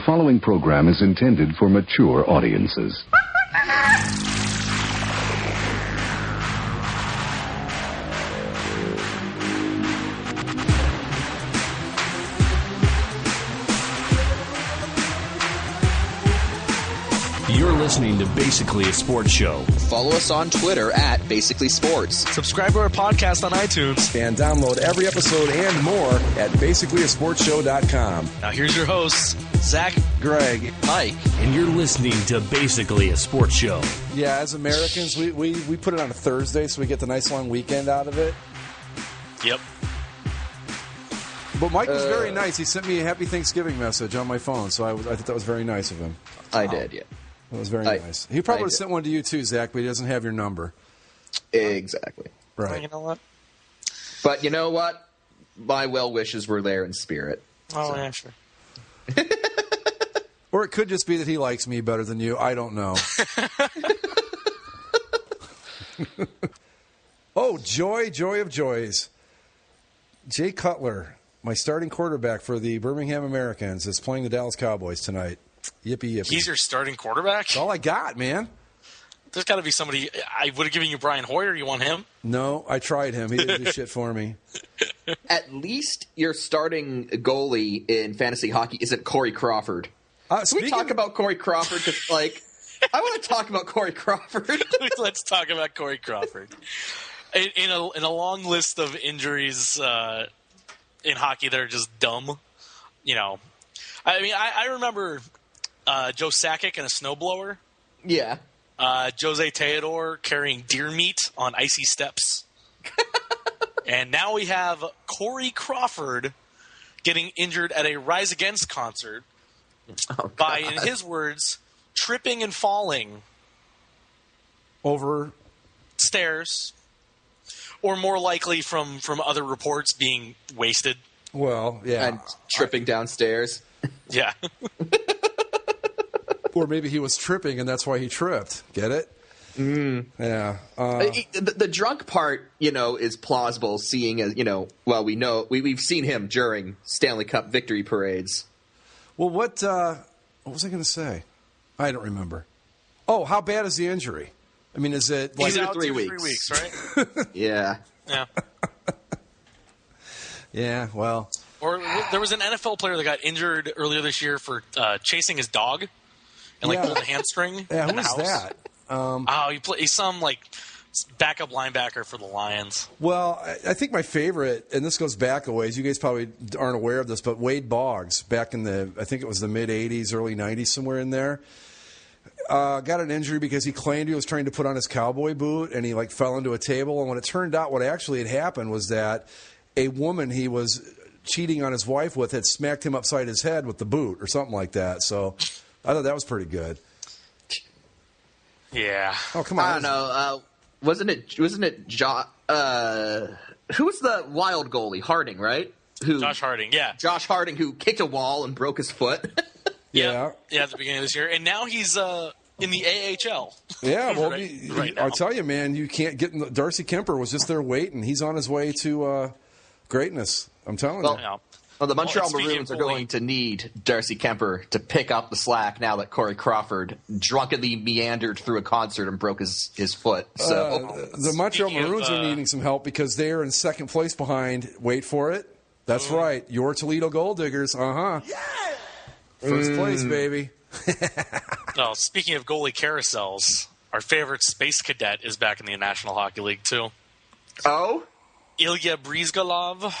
following program is intended for mature audiences. You're listening to Basically a Sports Show. Follow us on Twitter at Basically Sports. Subscribe to our podcast on iTunes. And download every episode and more at basicallyasportsshow.com. Now here's your hosts, Zach, Greg, Mike. And you're listening to Basically a Sports Show. Yeah, as Americans, we put it on a Thursday so we get the nice long weekend out of it. Yep. But Mike was very nice. He sent me a happy Thanksgiving message on my phone, so I thought that was very nice of him. I did, yeah. That was very nice. He probably would have sent one to you too, Zach, but he doesn't have your number. Exactly. Right. Well, you know what? But you know what? My well wishes were there in spirit. Oh, yeah, sure. Or it could just be that he likes me better than you. I don't know. Oh, joy of joys. Jay Cutler, my starting quarterback for the Birmingham Americans, is playing the Dallas Cowboys tonight. Yippee, yippee. He's your starting quarterback? That's all I got, man. There's got to be somebody. I would have given you Brian Hoyer. You want him? No, I tried him. He didn't do shit for me. At least your starting goalie in fantasy hockey isn't Corey Crawford. Can we talk about Corey Crawford? Because, I want to talk about Corey Crawford. Let's talk about Corey Crawford. In a long list of injuries in hockey that are just dumb, you know. I mean, I remember Joe Sakic and a snowblower. Yeah. Jose Teodor carrying deer meat on icy steps. And now we have Corey Crawford getting injured at a Rise Against concert by, in his words, tripping and falling over stairs, or more likely from other reports being wasted. Well, yeah. And tripping downstairs. Yeah. Or maybe he was tripping and that's why he tripped. Get it? Yeah. The drunk part, is plausible, seeing as, we've seen him during Stanley Cup victory parades. Well, what was I going to say? I don't remember. Oh, how bad is the injury? I mean, is it He's like out 3 2 to 3 weeks? weeks, right? Yeah. Yeah. Yeah, well. Or there was an NFL player that got injured earlier this year for chasing his dog and pulled a hamstring. Yeah, in who the was house. that? He's some backup linebacker for the Lions. Well, I think my favorite, and this goes back a ways, you guys probably aren't aware of this, but Wade Boggs, back in I think it was the mid-'80s, early '90s, somewhere in there, got an injury because he claimed he was trying to put on his cowboy boot, and he fell into a table. And when it turned out what actually had happened was that a woman he was cheating on his wife with had smacked him upside his head with the boot or something like that. So I thought that was pretty good. Yeah. Oh, come on. I don't know. Wasn't it who was the Wild goalie? Harding, right? Josh Harding, yeah. Josh Harding, who kicked a wall and broke his foot. Yeah. Yeah, at the beginning of this year. And now he's in the AHL. Yeah, well, right now. I'll tell you, man, you can't get – Darcy Kemper was just there waiting. He's on his way to greatness. I'm telling you. Well, the Montreal speaking Maroons of are going to need Darcy Kemper to pick up the slack now that Corey Crawford drunkenly meandered through a concert and broke his foot. So the Montreal Speaking Maroons of, are needing some help because they are in second place behind – wait for it. That's right. Your Toledo Gold Diggers. Uh-huh. Yeah! First place, baby. Oh, speaking of goalie carousels, our favorite space cadet is back in the National Hockey League, too. Oh? Ilya Brizgalov.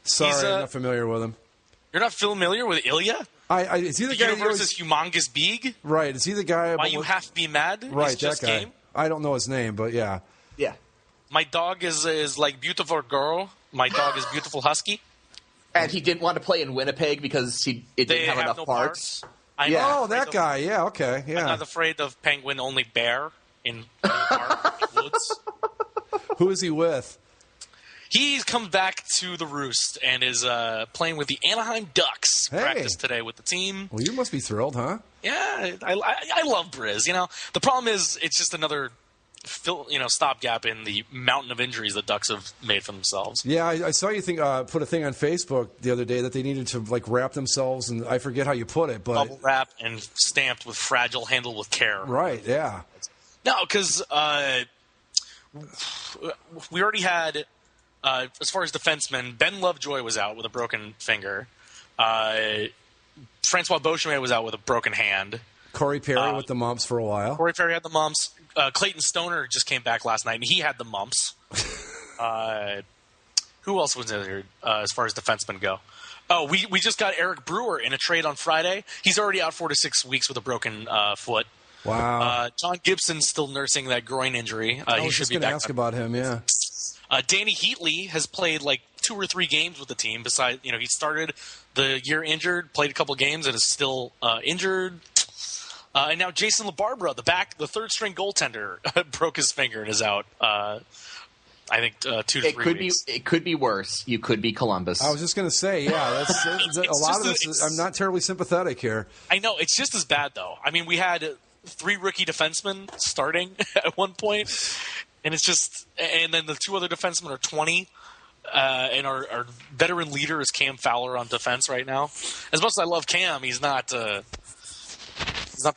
Sorry, I'm not familiar with him. You're not familiar with Ilya? Is he the guy Universe's humongous beeg? Right. Is he the guy? Why you have to be mad? Right, He's just that guy. Game? I don't know his name, but yeah. Yeah. My dog is like beautiful girl. My dog is beautiful husky. And he didn't want to play in Winnipeg because it didn't have enough no parts. Yeah. Oh, that guy. Yeah, okay. Yeah. I'm not afraid of penguin, only bear in park, in woods. Who is he with? He's come back to the Roost and is playing with the Anaheim Ducks. Hey. Practiced today with the team. Well, you must be thrilled, huh? Yeah, I love Briz. The problem is it's just another stopgap in the mountain of injuries the Ducks have made for themselves. Yeah, I saw you put a thing on Facebook the other day that they needed to wrap themselves, and I forget how you put it, but bubble wrap and stamped with fragile, handled with care. Right? Yeah. No, because we already had, as far as defensemen, Ben Lovejoy was out with a broken finger. Francois Beauchemin was out with a broken hand. Corey Perry with the mumps for a while. Corey Perry had the mumps. Clayton Stoner just came back last night, and he had the mumps. Who else was injured as far as defensemen go? Oh, we just got Eric Brewer in a trade on Friday. He's already out 4 to 6 weeks with a broken foot. Wow. John Gibson's still nursing that groin injury. I was just going to ask about him, yeah. Danny Heatley has played 2 or 3 games with the team. Besides, he started the year injured, played a couple games, and is still injured. And now Jason LaBarbera, the third-string goaltender, broke his finger and is out. I think 2 to 3 weeks. It could be worse. You could be Columbus. I was just going to say, yeah, that's a lot of this. I'm not terribly sympathetic here. I know it's just as bad though. I mean, we had 3 rookie defensemen starting at one point, and it's just, and then the 2 other defensemen are 20. And our veteran leader is Cam Fowler on defense right now. As much as I love Cam, he's not the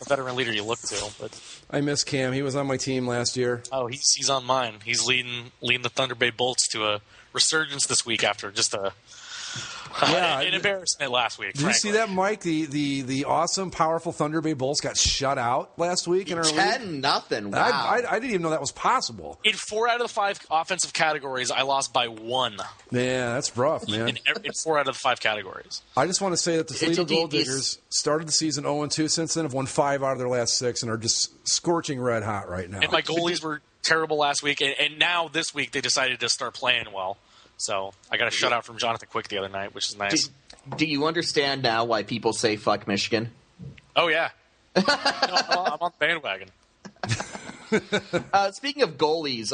veteran leader you look to. But I miss Cam. He was on my team last year. Oh, he's on mine. He's leading the Thunder Bay Bolts to a resurgence this week after just an embarrassment last week. Did you see that, Mike? The awesome, powerful Thunder Bay Bolts got shut out last week in our league. 10-0. Wow. I didn't even know that was possible. In 4 out of the 5 offensive categories, I lost by 1. Yeah, that's rough, man. In 4 out of the 5 categories. I just want to say that the Toledo Gold Diggers started the season 0-2. Since then, have won 5 out of their last 6 and are just scorching red hot right now. And my goalies were terrible last week, and now this week they decided to start playing well. So I got a shutout from Jonathan Quick the other night, which is nice. Do you understand now why people say fuck Michigan? Oh, yeah. I'm on the bandwagon. Speaking of goalies.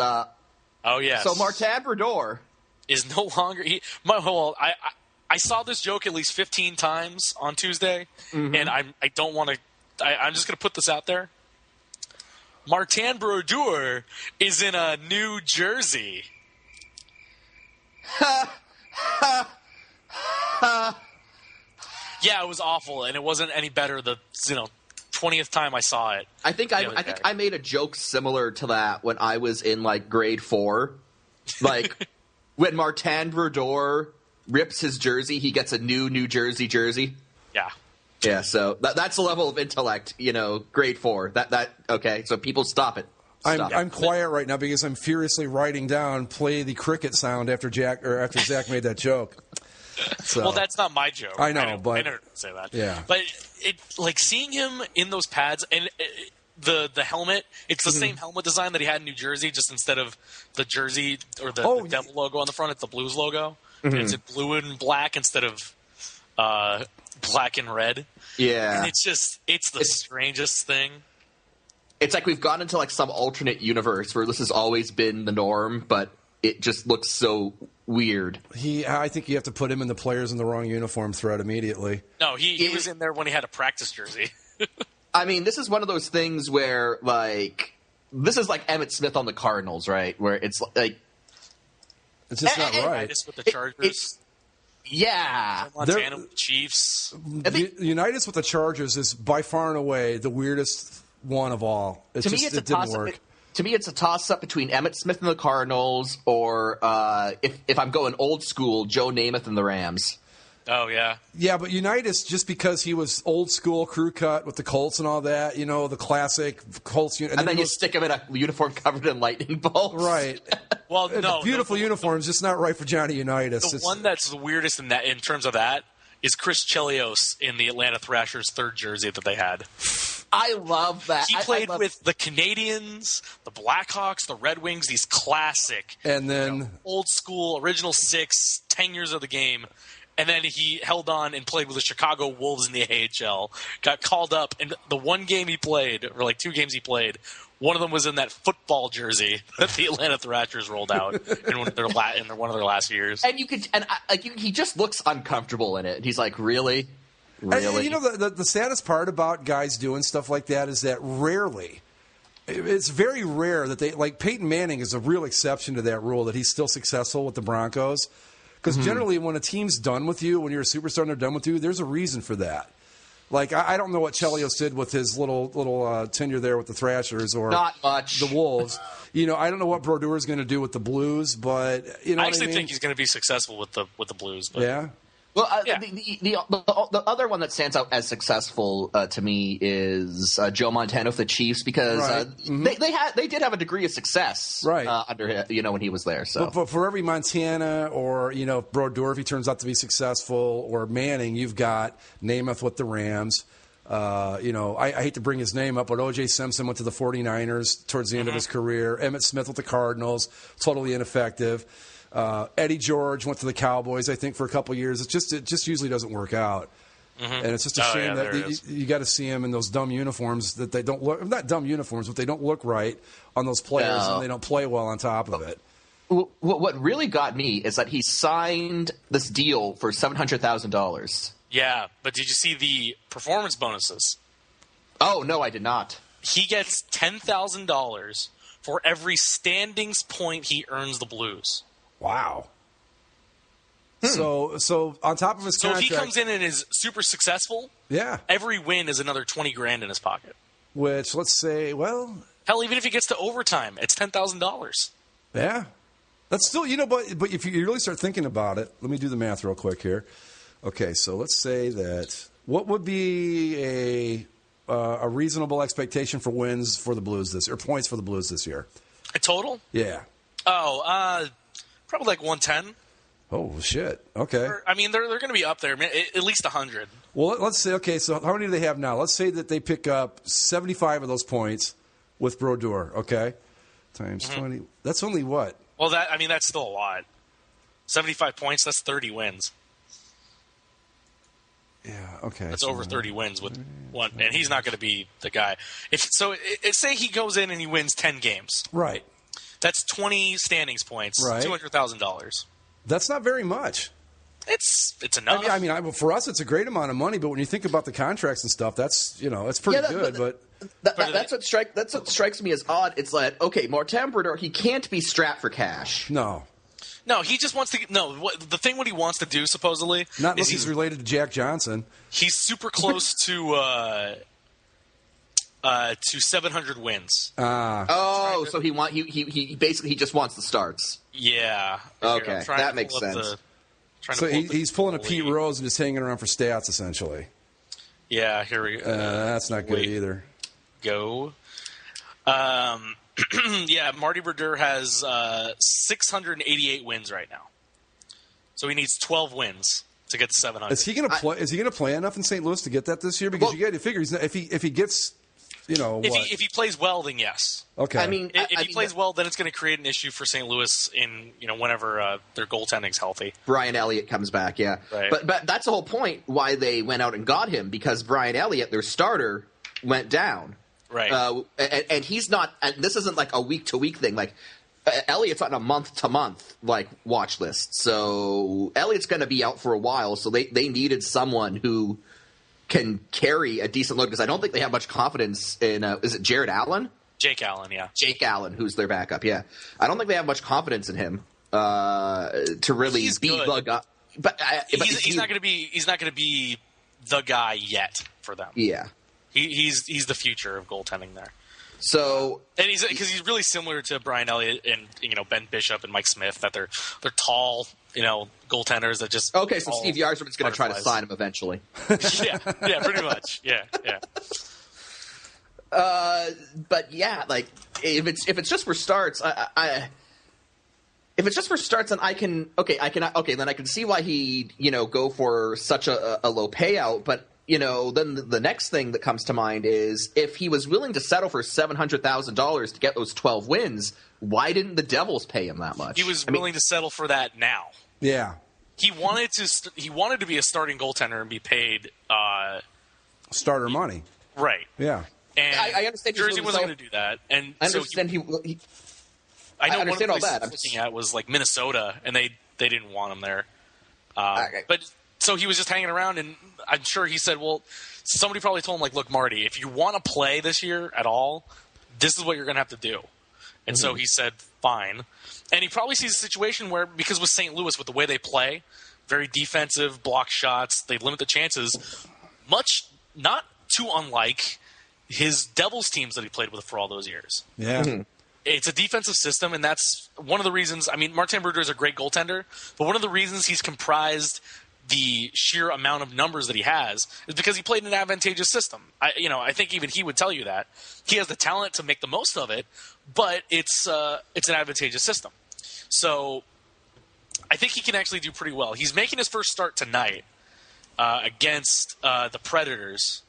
Oh, yes. So Martin Brodeur is no longer. I saw this joke at least 15 times on Tuesday, and I don't want to. I'm just going to put this out there. Martin Brodeur is in a New Jersey. Yeah, it was awful, and it wasn't any better the 20th time I saw it. I think I made a joke similar to that when I was in grade 4. When Martin Brodeur rips his jersey, he gets a New Jersey jersey. Yeah. Yeah, so that's the level of intellect, grade 4. Okay, so people stop it. I'm quiet right now because I'm furiously writing down "play the cricket sound" after Zach made that joke. So, well, that's not my joke. I know, but I never say that. Yeah, but seeing him in those pads and the helmet, it's the same helmet design that he had in New Jersey, just instead of the jersey or the Devil logo on the front, it's the Blues logo. It's in blue and black instead of black and red. Yeah, and it's the strangest thing. It's like we've gone into some alternate universe where this has always been the norm, but it just looks so weird. I think you have to put him in the players in the wrong uniform thread immediately. No, he was in there when he had a practice jersey. I mean, this is one of those things where, this is like Emmitt Smith on the Cardinals, right? Where it's like... It's just not right. With the Chargers. Yeah. Montana with the Chiefs. Unitas with the Chargers is by far and away the weirdest one of all. It didn't work. To me, it's a toss-up between Emmitt Smith and the Cardinals or, if I'm going old school, Joe Namath and the Rams. Oh, yeah. Yeah, but Unitas, just because he was old school crew cut with the Colts and all that, the classic Colts. And then you stick him in a uniform covered in lightning bolts. Right. Well, no. Beautiful uniforms, just not right for Johnny Unitas. The one that's the weirdest in terms of that is Chris Chelios in the Atlanta Thrashers' 3rd jersey that they had. I love that. He played with the Canadians, the Blackhawks, the Red Wings, these classic, and then old school, original 6, 10 years of the game. And then he held on and played with the Chicago Wolves in the AHL, got called up, and the one game he played, or 2 games he played, one of them was in that football jersey that the Atlanta Thrashers rolled out in one of their last years. And he just looks uncomfortable in it. He's like, really? Really? The saddest part about guys doing stuff like that is that rarely it's very rare that they like Peyton Manning is a real exception to that rule that he's still successful with the Broncos. Because generally, when a team's done with you, when you're a superstar and they're done with you, there's a reason for that. Like I don't know what Chelios did with his little tenure there with the Thrashers or not much the Wolves. I don't know what Brodeur is going to do with the Blues, but I actually think he's going to be successful with the Blues. But. Yeah. Well, the other one that stands out as successful to me is Joe Montana with the Chiefs because they did have a degree of success under when he was there. So, but for every Montana or Brodeur, if he turns out to be successful, or Manning, you've got Namath with the Rams. I hate to bring his name up, but O.J. Simpson went to the 49ers towards the end of his career. Emmitt Smith with the Cardinals, totally ineffective. Eddie George went to the Cowboys, I think, for a couple years. It just usually doesn't work out. And it's just a shame that you got to see him in those dumb uniforms that they don't look – not dumb uniforms, but they don't look right on those players and they don't play well on top of it. What really got me is that he signed this deal for $700,000. Yeah, but did you see the performance bonuses? Oh, no, I did not. He gets $10,000 for every standings point he earns the Blues. Wow. So on top of his contract, if he comes in and is super successful, every win is another $20,000 in his pocket. Which, let's say, hell, even if he gets to overtime, it's $10,000. Yeah, that's still but if you really start thinking about it, let me do the math real quick here. Okay, so let's say that what would be a reasonable expectation for wins for the Blues this year, or points for the Blues this year? A total? Yeah. Oh, probably like 110. Oh, shit. Okay. I mean, they're going to be up there, at least 100. Well, let's say, okay, so how many do they have now? Let's say that they pick up 75 of those points with Brodeur, okay? Times 20. That's only what? Well, that's still a lot. 75 points, that's 30 wins. Yeah, okay. That's over 30 wins with one, and he's not going to be the guy. Say he goes in and he wins 10 games. Right. That's 20 standings points, right. $200,000. That's not very much. It's enough. I mean, for us, it's a great amount of money. But when you think about the contracts and stuff, that's it's pretty good. That's what strikes me as odd. It's like, okay, Martin Brodeur, he can't be strapped for cash. No, he just wants to. The thing what he wants to do supposedly not unless he's related to Jack Johnson. He's super close to 700 wins. So he basically just wants the starts. Yeah. Okay, that makes sense. So he's pulling a Pete Rose and just hanging around for stats, essentially. Yeah, here we go. That's not good either. Go. Yeah, Marty Brodeur has 688 wins right now. So he needs 12 wins to get to 700. Is he going to play enough in St. Louis to get that this year? Because you got to figure if he gets, if he plays well, then yes. Okay. I mean, if he plays well, then it's going to create an issue for St. Louis in whenever their goaltending's healthy. Brian Elliott comes back, yeah. Right. But that's the whole point why they went out and got him, because Brian Elliott, their starter, went down. Right. And he's not. And this isn't like a week-to-week thing. Like Elliott's on a month-to-month watch list, so Elliott's going to be out for a while. So they needed someone who can carry a decent load, because I don't think they have much confidence in. Is it Jared Allen? Jake Allen, yeah. Jake Allen, who's their backup. Yeah, I don't think they have much confidence in him to really be the guy. But he's not going to be. He's not going to be the guy yet for them. Yeah. He's the future of goaltending there. So, and because he's really similar to Brian Elliott and Ben Bishop and Mike Smith, that they're tall goaltenders that just okay. So Steve Yzerman's going to try to sign him eventually. yeah, pretty much. Yeah. But yeah, like if it's just for starts, if it's just for starts, then I can see why he go for such a low payout, but. Then the next thing that comes to mind is if he was willing to settle for $700,000 to get those 12 wins, why didn't the Devils pay him that much? He was willing to settle for that now. Yeah, he wanted to be a starting goaltender and be paid starter money. Right. Yeah, and I understand. Jersey wasn't going to do that, and I understand I know I understand one of the all that. I'm looking at was like Minnesota, and they didn't want him there. Okay. But so he was just hanging around, and I'm sure he said, well, somebody probably told him, like, look, Marty, if you want to play this year at all, this is what you're going to have to do. And so he said, fine. And he probably sees a situation where, because with St. Louis, with the way they play, very defensive, block shots, they limit the chances, not too unlike his Devils teams that he played with for all those years. Yeah. It's a defensive system, and that's one of the reasons. I mean, Martin Brodeur is a great goaltender, but one of the reasons he's comprised the sheer amount of numbers that he has is because he played in an advantageous system. I think even he would tell you that. He has the talent to make the most of it, but it's an advantageous system. So I think he can actually do pretty well. He's making his first start tonight against the Predators.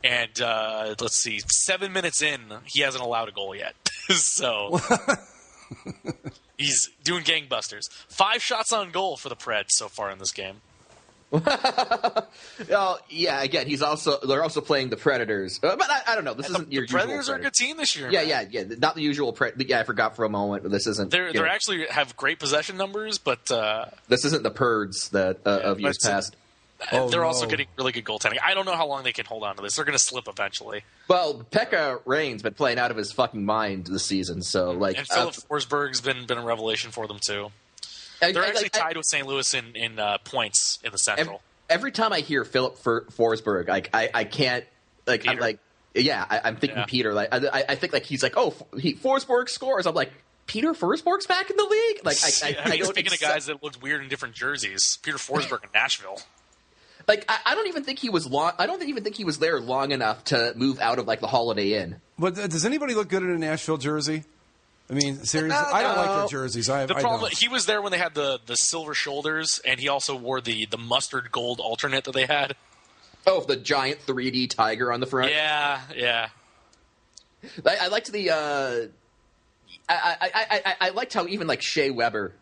And let's see, 7 minutes in, he hasn't allowed a goal yet. So he's doing gangbusters. 5 shots on goal for the Preds so far in this game. Well, yeah. Again, they're also playing the Predators, but I don't know. This isn't your usual Predators are a good team this year. Yeah. Not the usual. I forgot for a moment. This isn't. They're actually have great possession numbers, but this isn't the Purds that of years past. They're also getting really good goaltending. I don't know how long they can hold on to this. They're going to slip eventually. Well, Pekka Rain's been playing out of his fucking mind this season, so and Philip Forsberg's been a revelation for them too. They're actually tied with St. Louis in points in the Central. Every time I hear Philip Forsberg, I can't I'm thinking Peter. I think he's like, Forsberg scores. I'm like, Peter Forsberg's back in the league. Speaking of guys that looked weird in different jerseys, Peter Forsberg in Nashville. I don't even think he was long. I don't even think he was there long enough to move out of the Holiday Inn. But does anybody look good in a Nashville jersey? I mean, seriously, I don't like their jerseys. The problem, he was there when they had the silver shoulders, and he also wore the mustard gold alternate that they had. Oh, the giant 3D tiger on the front. Yeah. I liked the. I liked how even Shane Weber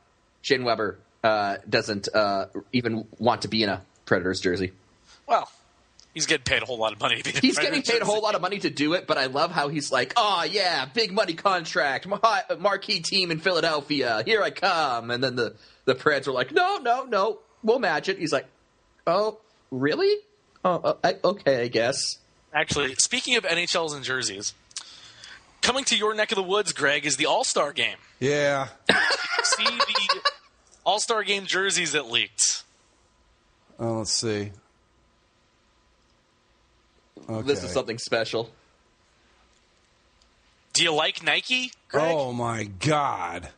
doesn't even want to be in a Predators jersey. Well, he's getting paid a whole lot of money. He's getting paid a whole lot of money to do it, but I love how he's like, oh, yeah, big money contract, marquee team in Philadelphia, here I come. And then the Preds were like, no, we'll match it. He's like, oh, really? Okay, I guess. Actually, speaking of NHLs and jerseys, coming to your neck of the woods, Greg, is the All-Star Game. Yeah. See the All-Star Game jerseys that leaked. Oh, let's see. Okay. This is something special. Do you like Nike, Greg? Oh, my God.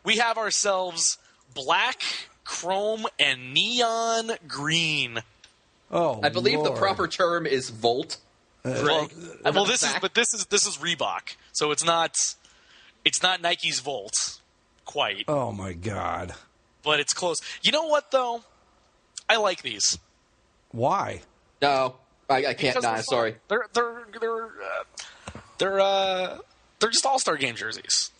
We have ourselves black, chrome, and neon green. Oh, I believe Lord. the proper term is Volt. This is Reebok, so it's not Nike's Volt quite. Oh, my God. But it's close. You know what, though? I like these. Why? No, I can't. Nah, sorry. They're just All-Star Game jerseys.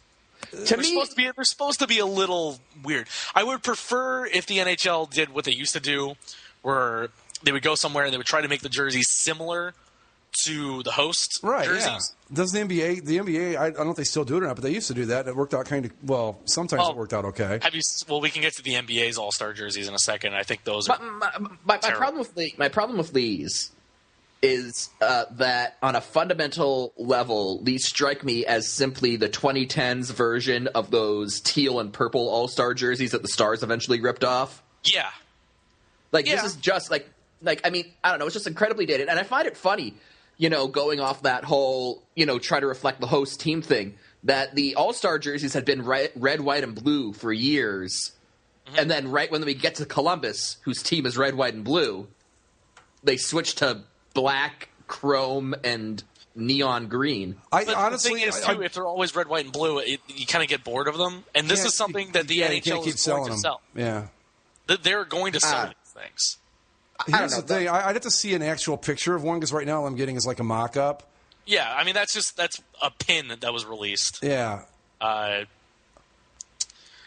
They're supposed to be a little weird. I would prefer if the NHL did what they used to do, where they would go somewhere and they would try to make the jerseys similar to the host jerseys. Yeah. Doesn't the NBA, I don't know if they still do it or not, but they used to do that. It worked out sometimes it worked out okay. We can get to the NBA's All-Star jerseys in a second. I think those are my problem with these is that on a fundamental level, these strike me as simply the 2010s version of those teal and purple All-Star jerseys that the Stars eventually ripped off. Yeah. This is just I mean, I don't know, it's just incredibly dated. And I find it funny, going off that whole, try to reflect the host team thing, that the All-Star jerseys had been red, white, and blue for years. Mm-hmm. And then right when we get to Columbus, whose team is red, white, and blue, they switch to black, chrome, and neon green. Honestly, the thing is, too, if they're always red, white, and blue, you kind of get bored of them. And this is something that the NHL is going to sell. Yeah. They're going to sell these things. Here's the thing. I'd have to see an actual picture of one because right now all I'm getting is like a mock-up. Yeah, I mean, that's a pin that was released. Yeah.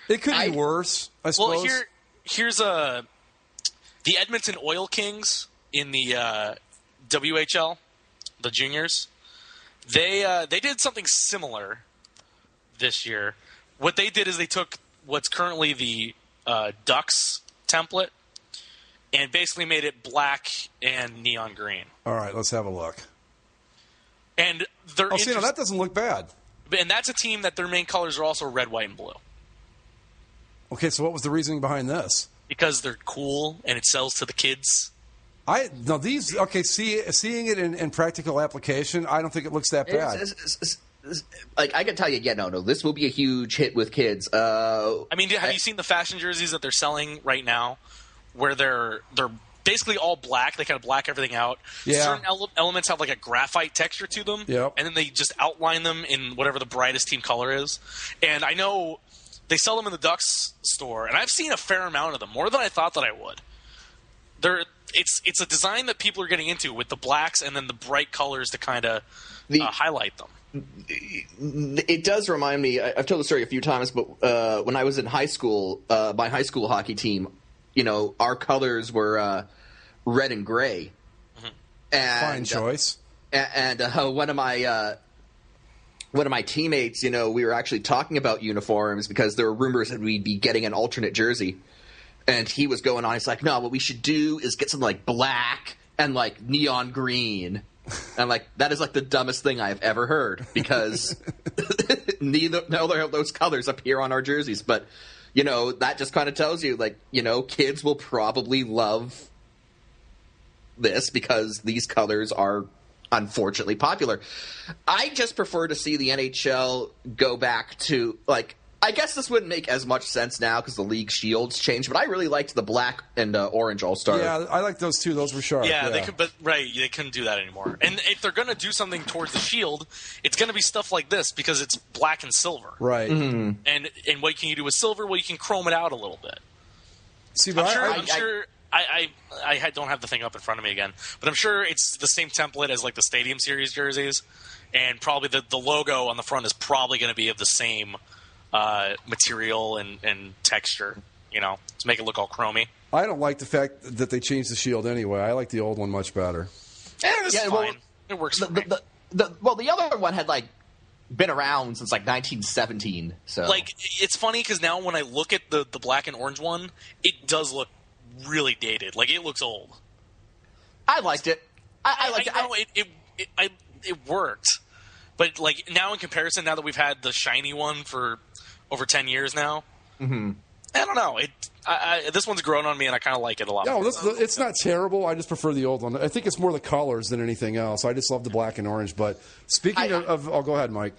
It could be worse, I suppose. Well, here's the Edmonton Oil Kings in the WHL, the juniors. They did something similar this year. What they did is they took what's currently the Ducks template and basically made it black and neon green. All right, let's have a look. And they're that doesn't look bad. And that's a team that their main colors are also red, white, and blue. Okay, so what was the reasoning behind this? Because they're cool and it sells to the kids. Seeing it in practical application, I don't think it looks that bad. Like, I can tell you, this will be a huge hit with kids. Have you seen the fashion jerseys that they're selling right now, where they're basically all black? They kind of black everything out. Yeah. Certain elements have like a graphite texture to them, yep. And then they just outline them in whatever the brightest team color is. And I know they sell them in the Ducks store, and I've seen a fair amount of them, more than I thought that I would. It's a design that people are getting into with the blacks and then the bright colors to kind of highlight them. It does remind me. I've told the story a few times, but when I was in high school, my high school hockey team, our colors were red and gray. Mm-hmm. And, fine choice. And one of my teammates, we were actually talking about uniforms because there were rumors that we'd be getting an alternate jersey. And he was going on. He's like, "No, what we should do is get something like black and like neon green." And like, that is like the dumbest thing I've ever heard, because neither of those colors appear on our jerseys. But that just kind of tells you, like, kids will probably love this because these colors are unfortunately popular. I just prefer to see the NHL go back to, like, I guess this wouldn't make as much sense now because the league shields changed, but I really liked the black and orange All-Star. Yeah, I like those too. Those were sharp. Yeah, they couldn't do that anymore. And if they're going to do something towards the shield, it's going to be stuff like this because it's black and silver. Right. Mm-hmm. And what can you do with silver? Well, you can chrome it out a little bit. See, but I don't have the thing up in front of me again, but I'm sure it's the same template as like the Stadium Series jerseys, and probably the logo on the front is probably going to be of the same material and texture, to make it look all chromy. I don't like the fact that they changed the shield anyway. I like the old one much better. It's fine. Well, it works for me. The other one had, like, been around since, like, 1917. So, like, it's funny because now when I look at the black and orange one, it does look really dated. Like, it looks old. I liked it. I liked it. It worked. But, like, now in comparison, now that we've had the shiny one for over 10 years now, mm-hmm. I don't know. This one's grown on me, and I kind of like it a lot more. It's not terrible. I just prefer the old one. I think it's more the colors than anything else. I just love the black and orange. But speaking of go ahead, Mike.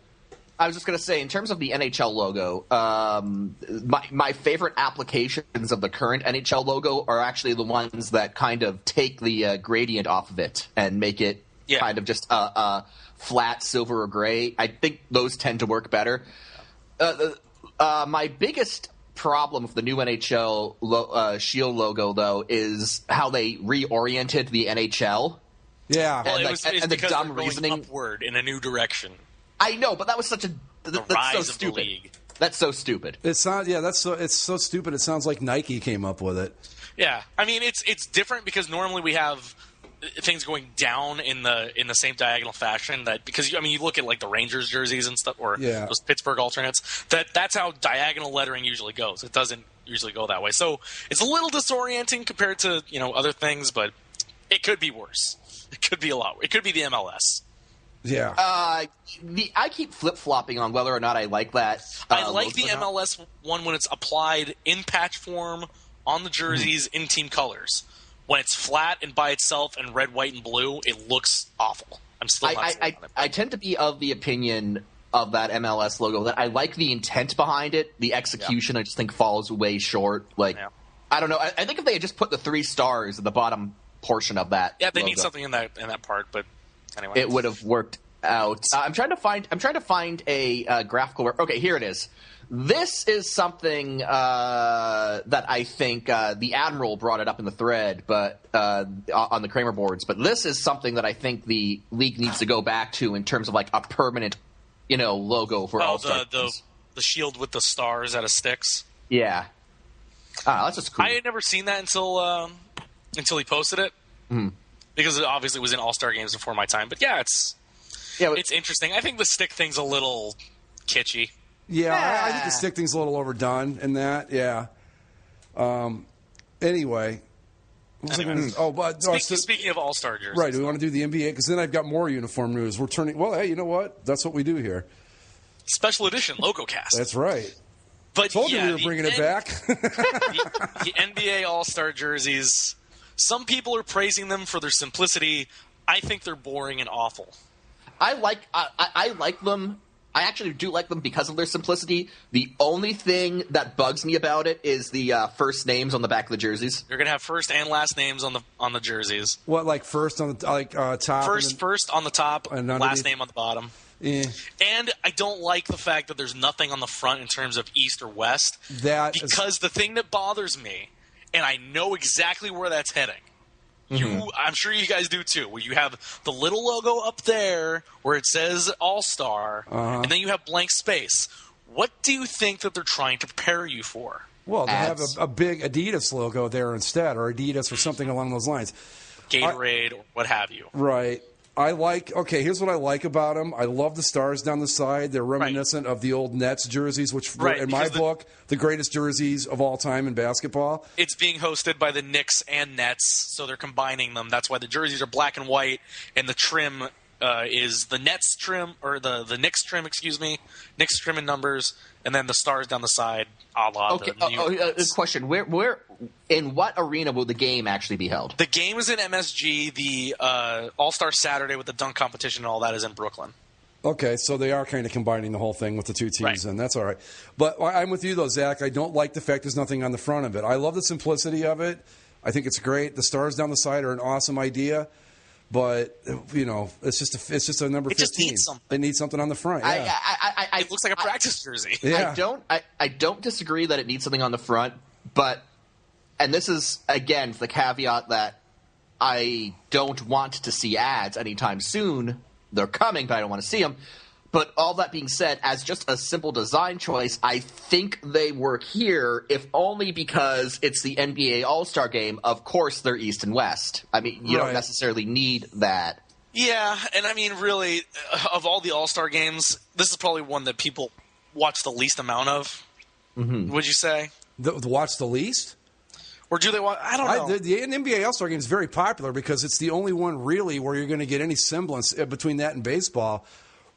I was just going to say, in terms of the NHL logo, my favorite applications of the current NHL logo are actually the ones that kind of take the gradient off of it and make it kind of just flat silver or gray. I think those tend to work better. My biggest problem with the new NHL Shield logo, though, is how they reoriented the NHL. Yeah, well, it's the because dumb they're going reasoning upward in a new direction. I know, but that was such a that's so stupid. The league. That's so stupid. It's not. Yeah, it's so stupid. It sounds like Nike came up with it. Yeah, I mean it's different because normally we have things going down in the same diagonal fashion, that because you look at like the Rangers jerseys and stuff, or those Pittsburgh alternates, that's how diagonal lettering usually goes. It doesn't usually go that way, so it's a little disorienting compared to other things, but it could be worse. It could be a lot. It could be the MLS. Yeah. I keep flip-flopping on whether or not I like that. I like the MLS one when it's applied in patch form on the jerseys in team colors. When it's flat and by itself and red, white, and blue, it looks awful. I'm still not sold on it. I tend to be of the opinion of that MLS logo that I like the intent behind it. The execution, I just think, falls way short. I don't know. I think if they had just put the 3 stars at the bottom portion of that, they logo, need something in that part. But anyway, it would have worked out. I'm trying to find a graphical. Okay, here it is. This is something that I think the Admiral brought it up in the thread, but on the Kramer boards. But this is something that I think the league needs to go back to in terms of like a permanent, logo for All-Star. The shield with the stars out of sticks. Yeah, that's just cool. I had never seen that until he posted it, because it obviously was in All-Star games before my time. But it's interesting. I think the stick thing's a little kitschy. Yeah, I think the stick thing's a little overdone in that. Yeah. Anyway, What was I gonna- oh, but no, Speaking of all-star jerseys. right, do we want to do the NBA? Because then I've got more uniform news. We're turning. Well, hey, you know what? That's what we do here. Special edition Logocast. That's right. But Told you yeah, we were bringing it back. the NBA All-Star jerseys, some people are praising them for their simplicity. I think they're boring and awful. I like them. I actually do like them because of their simplicity. The only thing that bugs me about it is the first names on the back of the jerseys. You're gonna have first and last names on the jerseys. What, like first on the top? First on the top, and last name on the bottom. Eh. And I don't like the fact that there's nothing on the front in terms of East or West. Because the thing that bothers me, and I know exactly where that's heading. I'm sure you guys do too, where you have the little logo up there where it says All-Star, and then you have blank space. What do you think that they're trying to prepare you for? Well, they have a big Adidas logo there instead, or Adidas or something along those lines. Gatorade or what have you. Right. Here's what I like about them. I love the stars down the side. They're reminiscent of the old Nets jerseys, which were, in my book, the greatest jerseys of all time in basketball. It's being hosted by the Knicks and Nets, so they're combining them. That's why the jerseys are black and white, and the trim is the Nets trim, or the Knicks trim, Knicks trim in numbers, and then the stars down the side, a la the New York Knicks. Question, where, in what arena will the game actually be held? The game is in MSG. The All-Star Saturday with the dunk competition and all that is in Brooklyn. Okay, so they are kind of combining the whole thing with the two teams, and that's all right. But I'm with you, though, Zach. I don't like the fact there's nothing on the front of it. I love the simplicity of it. I think it's great. The stars down the side are an awesome idea. But it's just a number 15. Just needs something. They need something on the front. Yeah. It looks like a practice jersey. Yeah. I don't disagree that it needs something on the front, and this is again the caveat that I don't want to see ads anytime soon. They're coming, but I don't want to see them. But all that being said, as just a simple design choice, I think they work here, if only because it's the NBA All-Star Game. Of course, they're East and West. I mean, you don't necessarily need that. Yeah, and I mean, really, of all the All-Star games, this is probably one that people watch the least amount of. Mm-hmm. Would you say? Watch the least? Or do they watch? I don't know. The NBA All-Star Game is very popular because it's the only one really where you're going to get any semblance between that and baseball,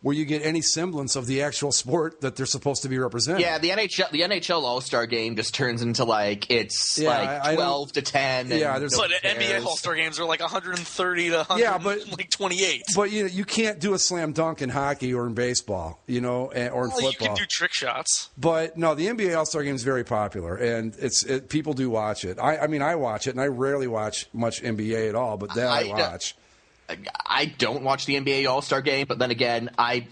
where you get any semblance of the actual sport that they're supposed to be representing. Yeah, the NHL All-Star Game just turns into it's 12 to 10. Yeah, but NBA All-Star games are like 130 to 128. But you can't do a slam dunk in hockey or in baseball, or in football. You can do trick shots. But no, the NBA All-Star Game is very popular, and people do watch it. I mean, I watch it, and I rarely watch much NBA at all, but I watch. I don't watch the NBA All-Star Game, but then again, I've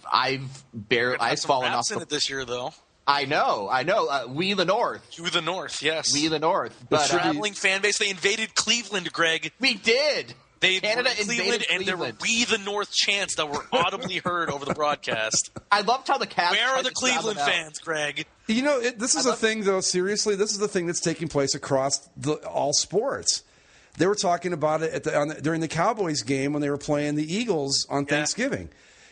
fallen off in it this year, though. I know. We the North. You the North, yes. We the North. But traveling fan base. They invaded Cleveland, Greg. We did. Canada invaded Cleveland, and there were "We the North" chants that were audibly heard over the broadcast. I loved how the Cavs. Where are the Cleveland fans, Greg? This is a thing, though. Seriously, this is the thing that's taking place across all sports. They were talking about it during the Cowboys game when they were playing the Eagles on Thanksgiving.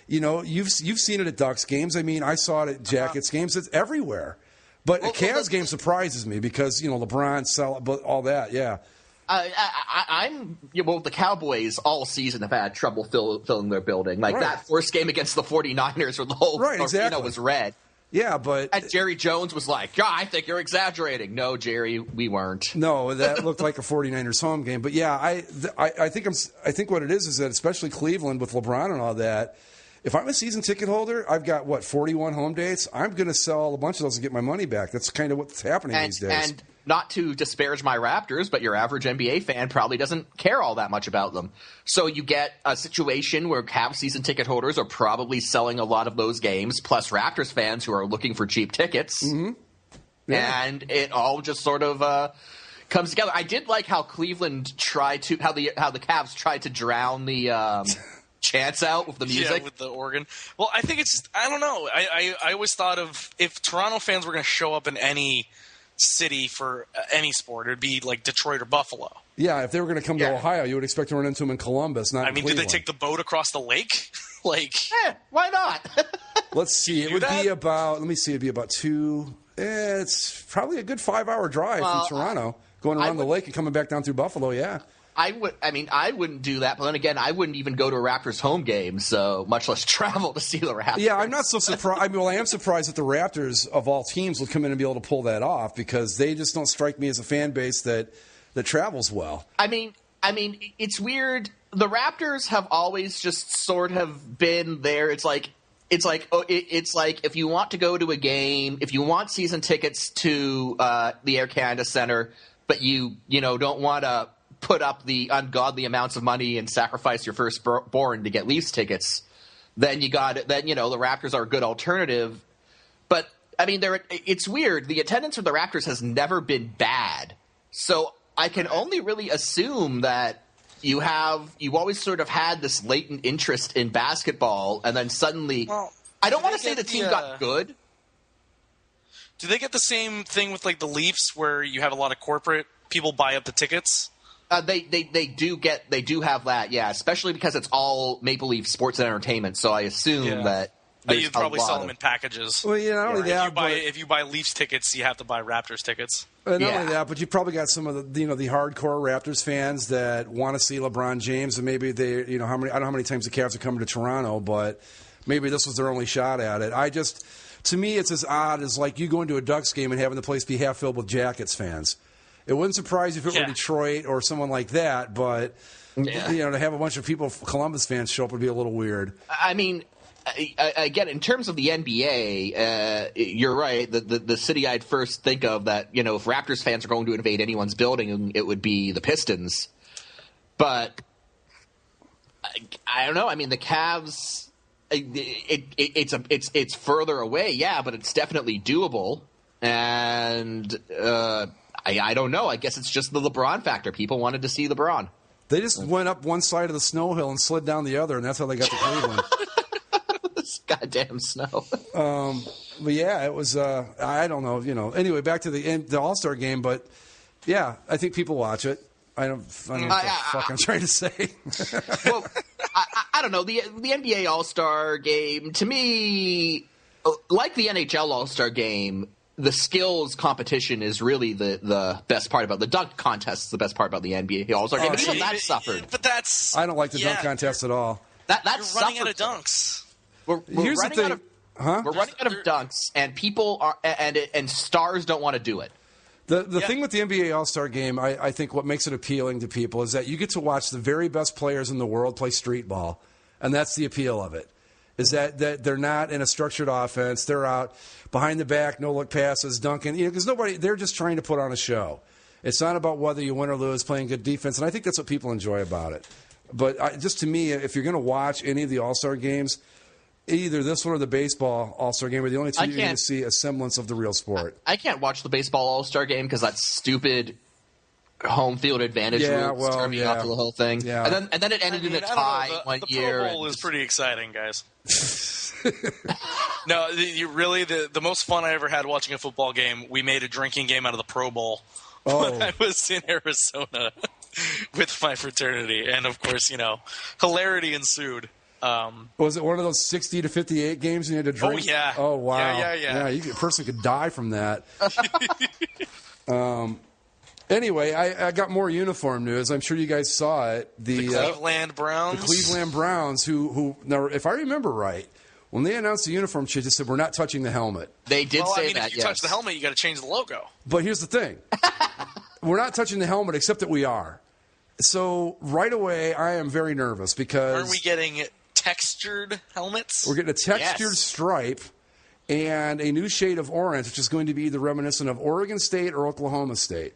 You've seen it at Ducks games. I mean, I saw it at Jackets games. It's everywhere. But a Cavs game surprises me because LeBron, but all that. Yeah. The Cowboys all season have had trouble filling their building. That first game against the 49ers, where the whole arena was red. Yeah, but... And Jerry Jones was like, I think you're exaggerating. No, Jerry, we weren't. No, that looked like a 49ers home game. But yeah, I think what it is that especially Cleveland with LeBron and all that, if I'm a season ticket holder, I've got, 41 home dates? I'm going to sell a bunch of those and get my money back. That's kind of what's happening these days. And not to disparage my Raptors, but your average NBA fan probably doesn't care all that much about them. So you get a situation where Cavs season ticket holders are probably selling a lot of those games, plus Raptors fans who are looking for cheap tickets. Mm-hmm. Yeah. And it all just sort of comes together. I did like how Cleveland how the Cavs tried to drown the chants out with the music. Yeah, with the organ. Well, I think I don't know. I always thought of if Toronto fans were going to show up in any city for any sport, it would be like Detroit or Buffalo. Yeah, if they were going to come to Ohio, you would expect to run into them in Columbus, not in Cleveland. Did they take the boat across the lake? Why not? Let's see. It would be about, it'd be about it's probably a good 5-hour drive from Toronto. going around the lake and coming back down through Buffalo, yeah. I wouldn't do that. But then again, I wouldn't even go to a Raptors home game, so much less travel to see the Raptors. Yeah, I'm not so surprised. I am surprised that the Raptors, of all teams, would come in and be able to pull that off because they just don't strike me as a fan base that travels well. I mean, it's weird. The Raptors have always just sort of been there. It's like if you want to go to a game, if you want season tickets to the Air Canada Centre, but you don't want to put up the ungodly amounts of money and sacrifice your firstborn to get Leafs tickets, then the Raptors are a good alternative. But I mean, it's weird. The attendance for the Raptors has never been bad, so I can only really assume that you've always sort of had this latent interest in basketball, and then suddenly, I don't want to say the team got good. Do they get the same thing with like the Leafs, where you have a lot of corporate people buy up the tickets? They do have that, yeah, especially because it's all Maple Leaf Sports and Entertainment. So I assume that you'd probably sell them in packages. Well, yeah, not only that, if you buy Leafs tickets, you have to buy Raptors tickets. Not only that, but you probably got some of the the hardcore Raptors fans that want to see LeBron James, and maybe they I don't know how many times the Cavs are coming to Toronto, but maybe this was their only shot at it. To me, it's as odd as like you going to a Ducks game and having the place be half filled with Jackets fans. It wouldn't surprise you if it were Detroit or someone like that, but to have a bunch of Columbus fans show up would be a little weird. I mean, again, in terms of the NBA, you're right. The city I'd first think of that, if Raptors fans are going to invade anyone's building, it would be the Pistons. But I don't know. I mean, the Cavs, it's further away, yeah, but it's definitely doable. And I don't know. I guess it's just the LeBron factor. People wanted to see LeBron. They just went up one side of the snow hill and slid down the other, and that's how they got to Cleveland. This goddamn snow. But yeah, it was. I don't know. Anyway, back to the All-Star game. But yeah, I think people watch it. I don't know what the fuck I'm trying to say. Well, I don't know. The NBA All-Star game, to me, like the NHL All-Star game, the skills competition is really the best part about the dunk contest. Is the best part about the NBA All-Star game. But even that suffered. But I don't like the dunk contest at all. That's running out of dunks. We're running out of dunks, and people are and stars don't want to do it. The thing with the NBA All-Star Game, I think what makes it appealing to people is that you get to watch the very best players in the world play street ball, and that's the appeal of it. Is that they're not in a structured offense. They're out behind the back, no-look passes, dunking. Because they're just trying to put on a show. It's not about whether you win or lose, playing good defense, and I think that's what people enjoy about it. But just to me, if you're going to watch any of the All-Star games, either this one or the baseball All-Star game are the only two you're going to see a semblance of the real sport. I can't watch the baseball All-Star game because that stupid home field advantage rules turned me off to the whole thing. Yeah. And then it ended in a tie one year. The Pro Bowl is pretty exciting, guys. No, the most fun I ever had watching a football game, we made a drinking game out of the Pro Bowl when I was in Arizona with my fraternity. And, of course, hilarity ensued. Was it one of those 60 to 58 games and you had to drink? Oh, yeah. Oh, wow. Yeah. A person could die from that. Anyway, I got more uniform news. I'm sure you guys saw it. The Cleveland Browns. The Cleveland Browns, who now, if I remember right, when they announced the uniform change, they said, we're not touching the helmet. They did say that, if you touch the helmet, you got to change the logo. But here's the thing. We're not touching the helmet, except that we are. So right away, I am very nervous because... Aren't we getting textured helmets? We're getting a textured stripe and a new shade of orange, which is going to be either reminiscent of Oregon State or Oklahoma State.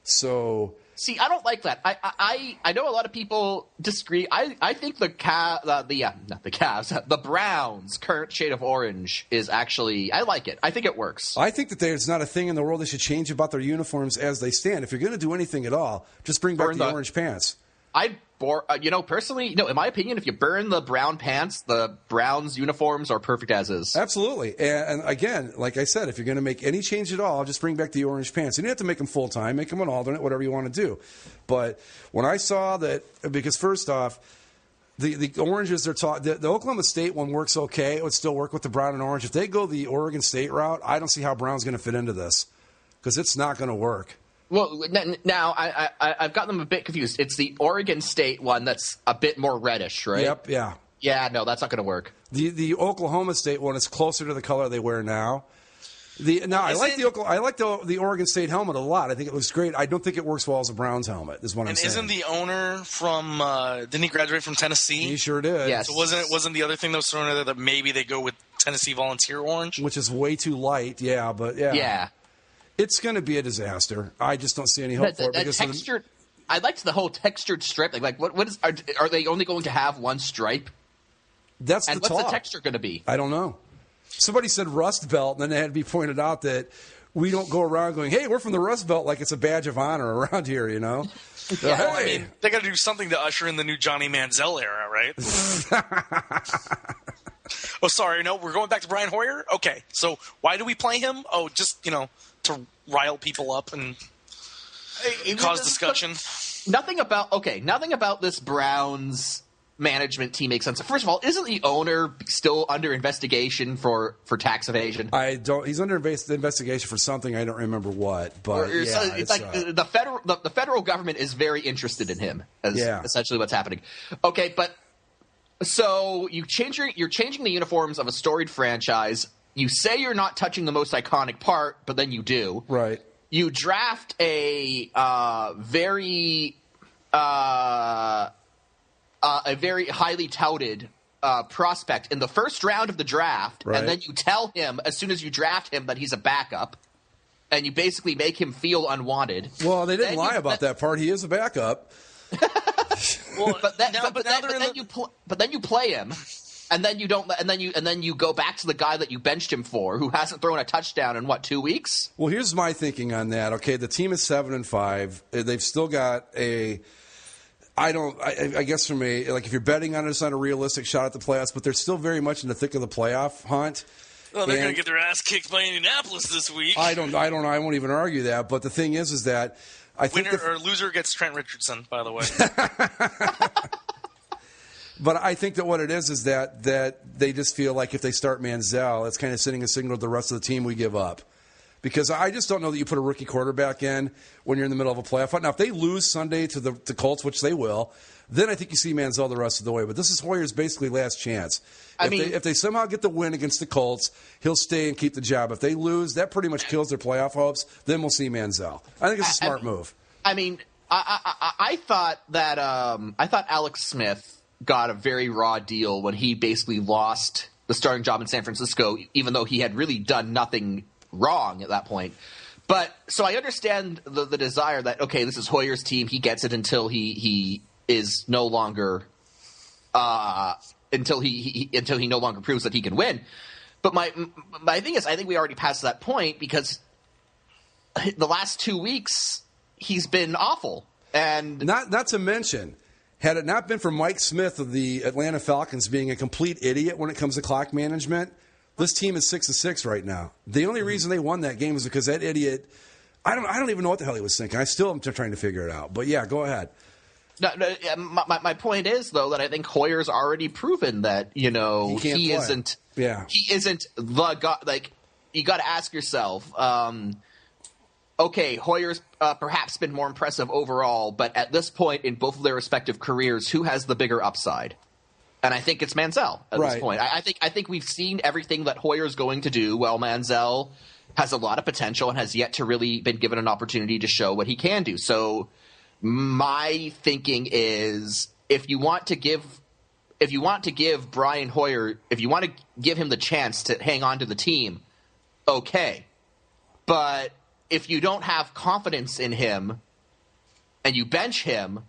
So, see, I don't like that. I know a lot of people disagree. I think the Browns' current shade of orange is actually, I like it. I think it works. I think that there's not a thing in the world they should change about their uniforms as they stand. If you're going to do anything at all, just bring back the orange pants. Personally, in my opinion, if you burn the brown pants, the Browns uniforms are perfect as is. Absolutely. And again, like I said, if you're going to make any change at all, just bring back the orange pants. You don't have to make them full-time. Make them an alternate, whatever you want to do. But when I saw that, because first off, the oranges the Oklahoma State one works okay. It would still work with the brown and orange. If they go the Oregon State route, I don't see how brown's going to fit into this because it's not going to work. Well, now I've got them a bit confused. It's the Oregon State one that's a bit more reddish, right? Yep, yeah. Yeah, no, that's not going to work. The Oklahoma State one is closer to the color they wear now. I like the Oregon State helmet a lot. I think it looks great. I don't think it works well as a Browns helmet. Is what I'm saying. And isn't the owner from? Didn't he graduate from Tennessee? He sure did. Yes. So wasn't the other thing that was thrown in there that maybe they go with Tennessee Volunteer orange, which is way too light. Yeah, but yeah. Yeah. It's going to be a disaster. I just don't see any hope for it. Because textured, I liked the whole textured strip. Like what is? Are they only going to have one stripe? That's and the what's talk. the texture going to be? I don't know. Somebody said Rust Belt, and then it had to be pointed out that we don't go around going, "Hey, we're from the Rust Belt," like it's a badge of honor around here, you know. Yeah, well, I mean, they got to do something to usher in the new Johnny Manziel era, right? Oh, sorry, no, we're going back to Brian Hoyer? Okay, so why do we play him? Oh, just, to rile people up and cause discussion. Nothing about this Browns management team makes sense. First of all, isn't the owner still under investigation for tax evasion? He's under investigation for something. I don't remember what, but it's like the federal government is very interested in him. Essentially what's happening. Okay, but so you're changing the uniforms of a storied franchise. You say you're not touching the most iconic part, but then you do. Right. You draft a very highly touted prospect in the first round of the draft, right. And then you tell him as soon as you draft him that he's a backup, and you basically make him feel unwanted. Well, they didn't lie about that part. He is a backup. Well, but then you play him, and then you don't, and then you go back to the guy that you benched him for, who hasn't thrown a touchdown in 2 weeks. Well, here's my thinking on that. Okay, the team is 7-5. They've still got a. I guess for me, like if you're betting on it, it's not a realistic shot at the playoffs, but they're still very much in the thick of the playoff hunt. Well, they're going to get their ass kicked by Indianapolis this week. I don't know. I won't even argue that. But the thing is that I think winner or loser gets Trent Richardson, by the way. But I think that what it is that they just feel like if they start Manziel, it's kind of sending a signal to the rest of the team we give up. Because I just don't know that you put a rookie quarterback in when you're in the middle of a playoff fight. Now, if they lose Sunday to the Colts, which they will, then I think you see Manziel the rest of the way. But this is Hoyer's basically last chance. If they somehow get the win against the Colts, he'll stay and keep the job. If they lose, that pretty much kills their playoff hopes. Then we'll see Manziel. I think it's a smart move. I thought that Alex Smith got a very raw deal when he basically lost the starting job in San Francisco, even though he had really done nothing wrong at that point. But so I understand the desire that, okay, this is Hoyer's team. He gets it until he is no longer until he no longer proves that he can win. But my thing is, I think we already passed that point because the last 2 weeks he's been awful. And not to mention, had it not been for Mike Smith of the Atlanta Falcons being a complete idiot when it comes to clock management, this team is 6-6 right now. The only reason they won that game was because that idiot. I don't even know what the hell he was thinking. I still am trying to figure it out. But yeah, go ahead. No, my point is though that I think Hoyer's already proven that he isn't. Yeah. He isn't the guy. Like you got to ask yourself. Okay, Hoyer's perhaps been more impressive overall, but at this point in both of their respective careers, who has the bigger upside? And I think it's Manziel at this point. I think we've seen everything that Hoyer's going to do. Well, Manziel has a lot of potential and has yet to really been given an opportunity to show what he can do. So my thinking is if you want to give Brian Hoyer, if you want to give him the chance to hang on to the team, okay. But if you don't have confidence in him and you bench him,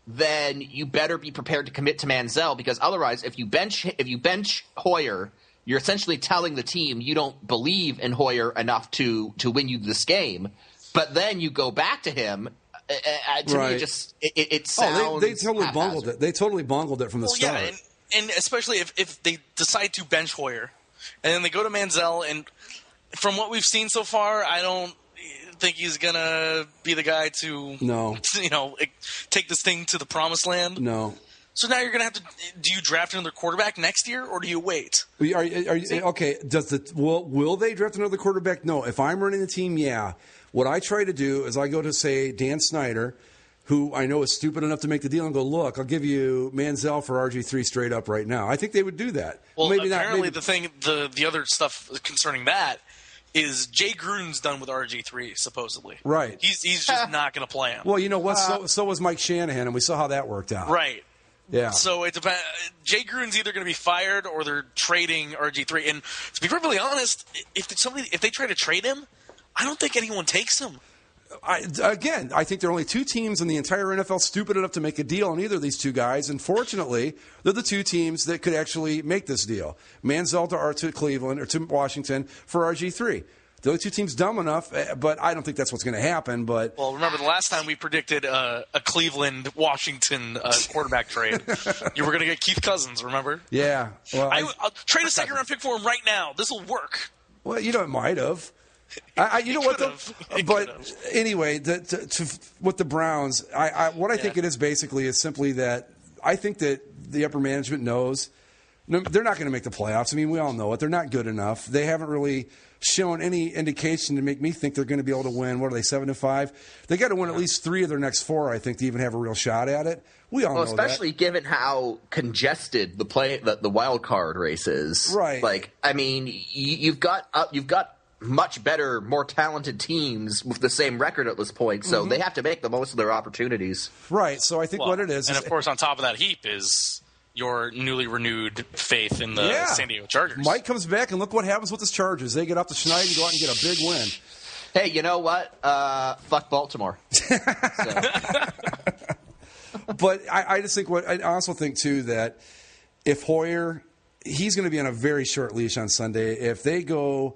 then you better be prepared to commit to Manziel, because otherwise, if you bench Hoyer, you're essentially telling the team you don't believe in Hoyer enough to win you this game. But then you go back to him. To me, it sounds. They totally bungled it. They totally bungled it from the start. Yeah, and especially if they decide to bench Hoyer, and then they go to Manziel, and from what we've seen so far, I don't think he's gonna be the guy to take this thing to the promised land. No. So now you're gonna have to. Do you draft another quarterback next year, or do you wait? Are you okay? Will they draft another quarterback? No. If I'm running the team, yeah. What I try to do is I go to, say, Dan Snyder, who I know is stupid enough to make the deal, and go, look, I'll give you Manziel for RG3 straight up right now. I think they would do that. Well, maybe apparently not. Maybe... the other stuff concerning that is Jay Gruden's done with RG3, supposedly. Right. He's just not going to play him. Well, you know what? So was Mike Shanahan, and we saw how that worked out. Right. Yeah. So it depends. Jay Gruden's either going to be fired or they're trading RG3. And to be perfectly honest, if they try to trade him, I don't think anyone takes him. I think there are only two teams in the entire NFL stupid enough to make a deal on either of these two guys, and fortunately, they're the two teams that could actually make this deal. Manziel to Cleveland or to Washington for RG3. The only two teams dumb enough, but I don't think that's what's going to happen. But well, remember the last time we predicted a Cleveland-Washington quarterback trade, you were going to get Keith Cousins. Remember? Yeah. Well, I'll trade a second-round pick for him right now. This will work. Well, it might have. You know what? But anyway, with the Browns, what I think it is basically is simply that I think that the upper management knows they're not going to make the playoffs. I mean, we all know it. They're not good enough. They haven't really shown any indication to make me think they're going to be able to win. What are they, 7-5? They got to win at least 3 of their next 4, I think, to even have a real shot at it. We all know especially that. Given how congested the wild card race is. Right. Like, I mean, you've got much better, more talented teams with the same record at this point, so they have to make the most of their opportunities. Right. So I think what it is, and of course, on top of that heap is your newly renewed faith in the San Diego Chargers. Mike comes back, and look what happens with his Chargers. They get off the schneid and go out and get a big win. Hey, you know what? Fuck Baltimore. But I just think I also think too that if Hoyer, he's going to be on a very short leash on Sunday. If they go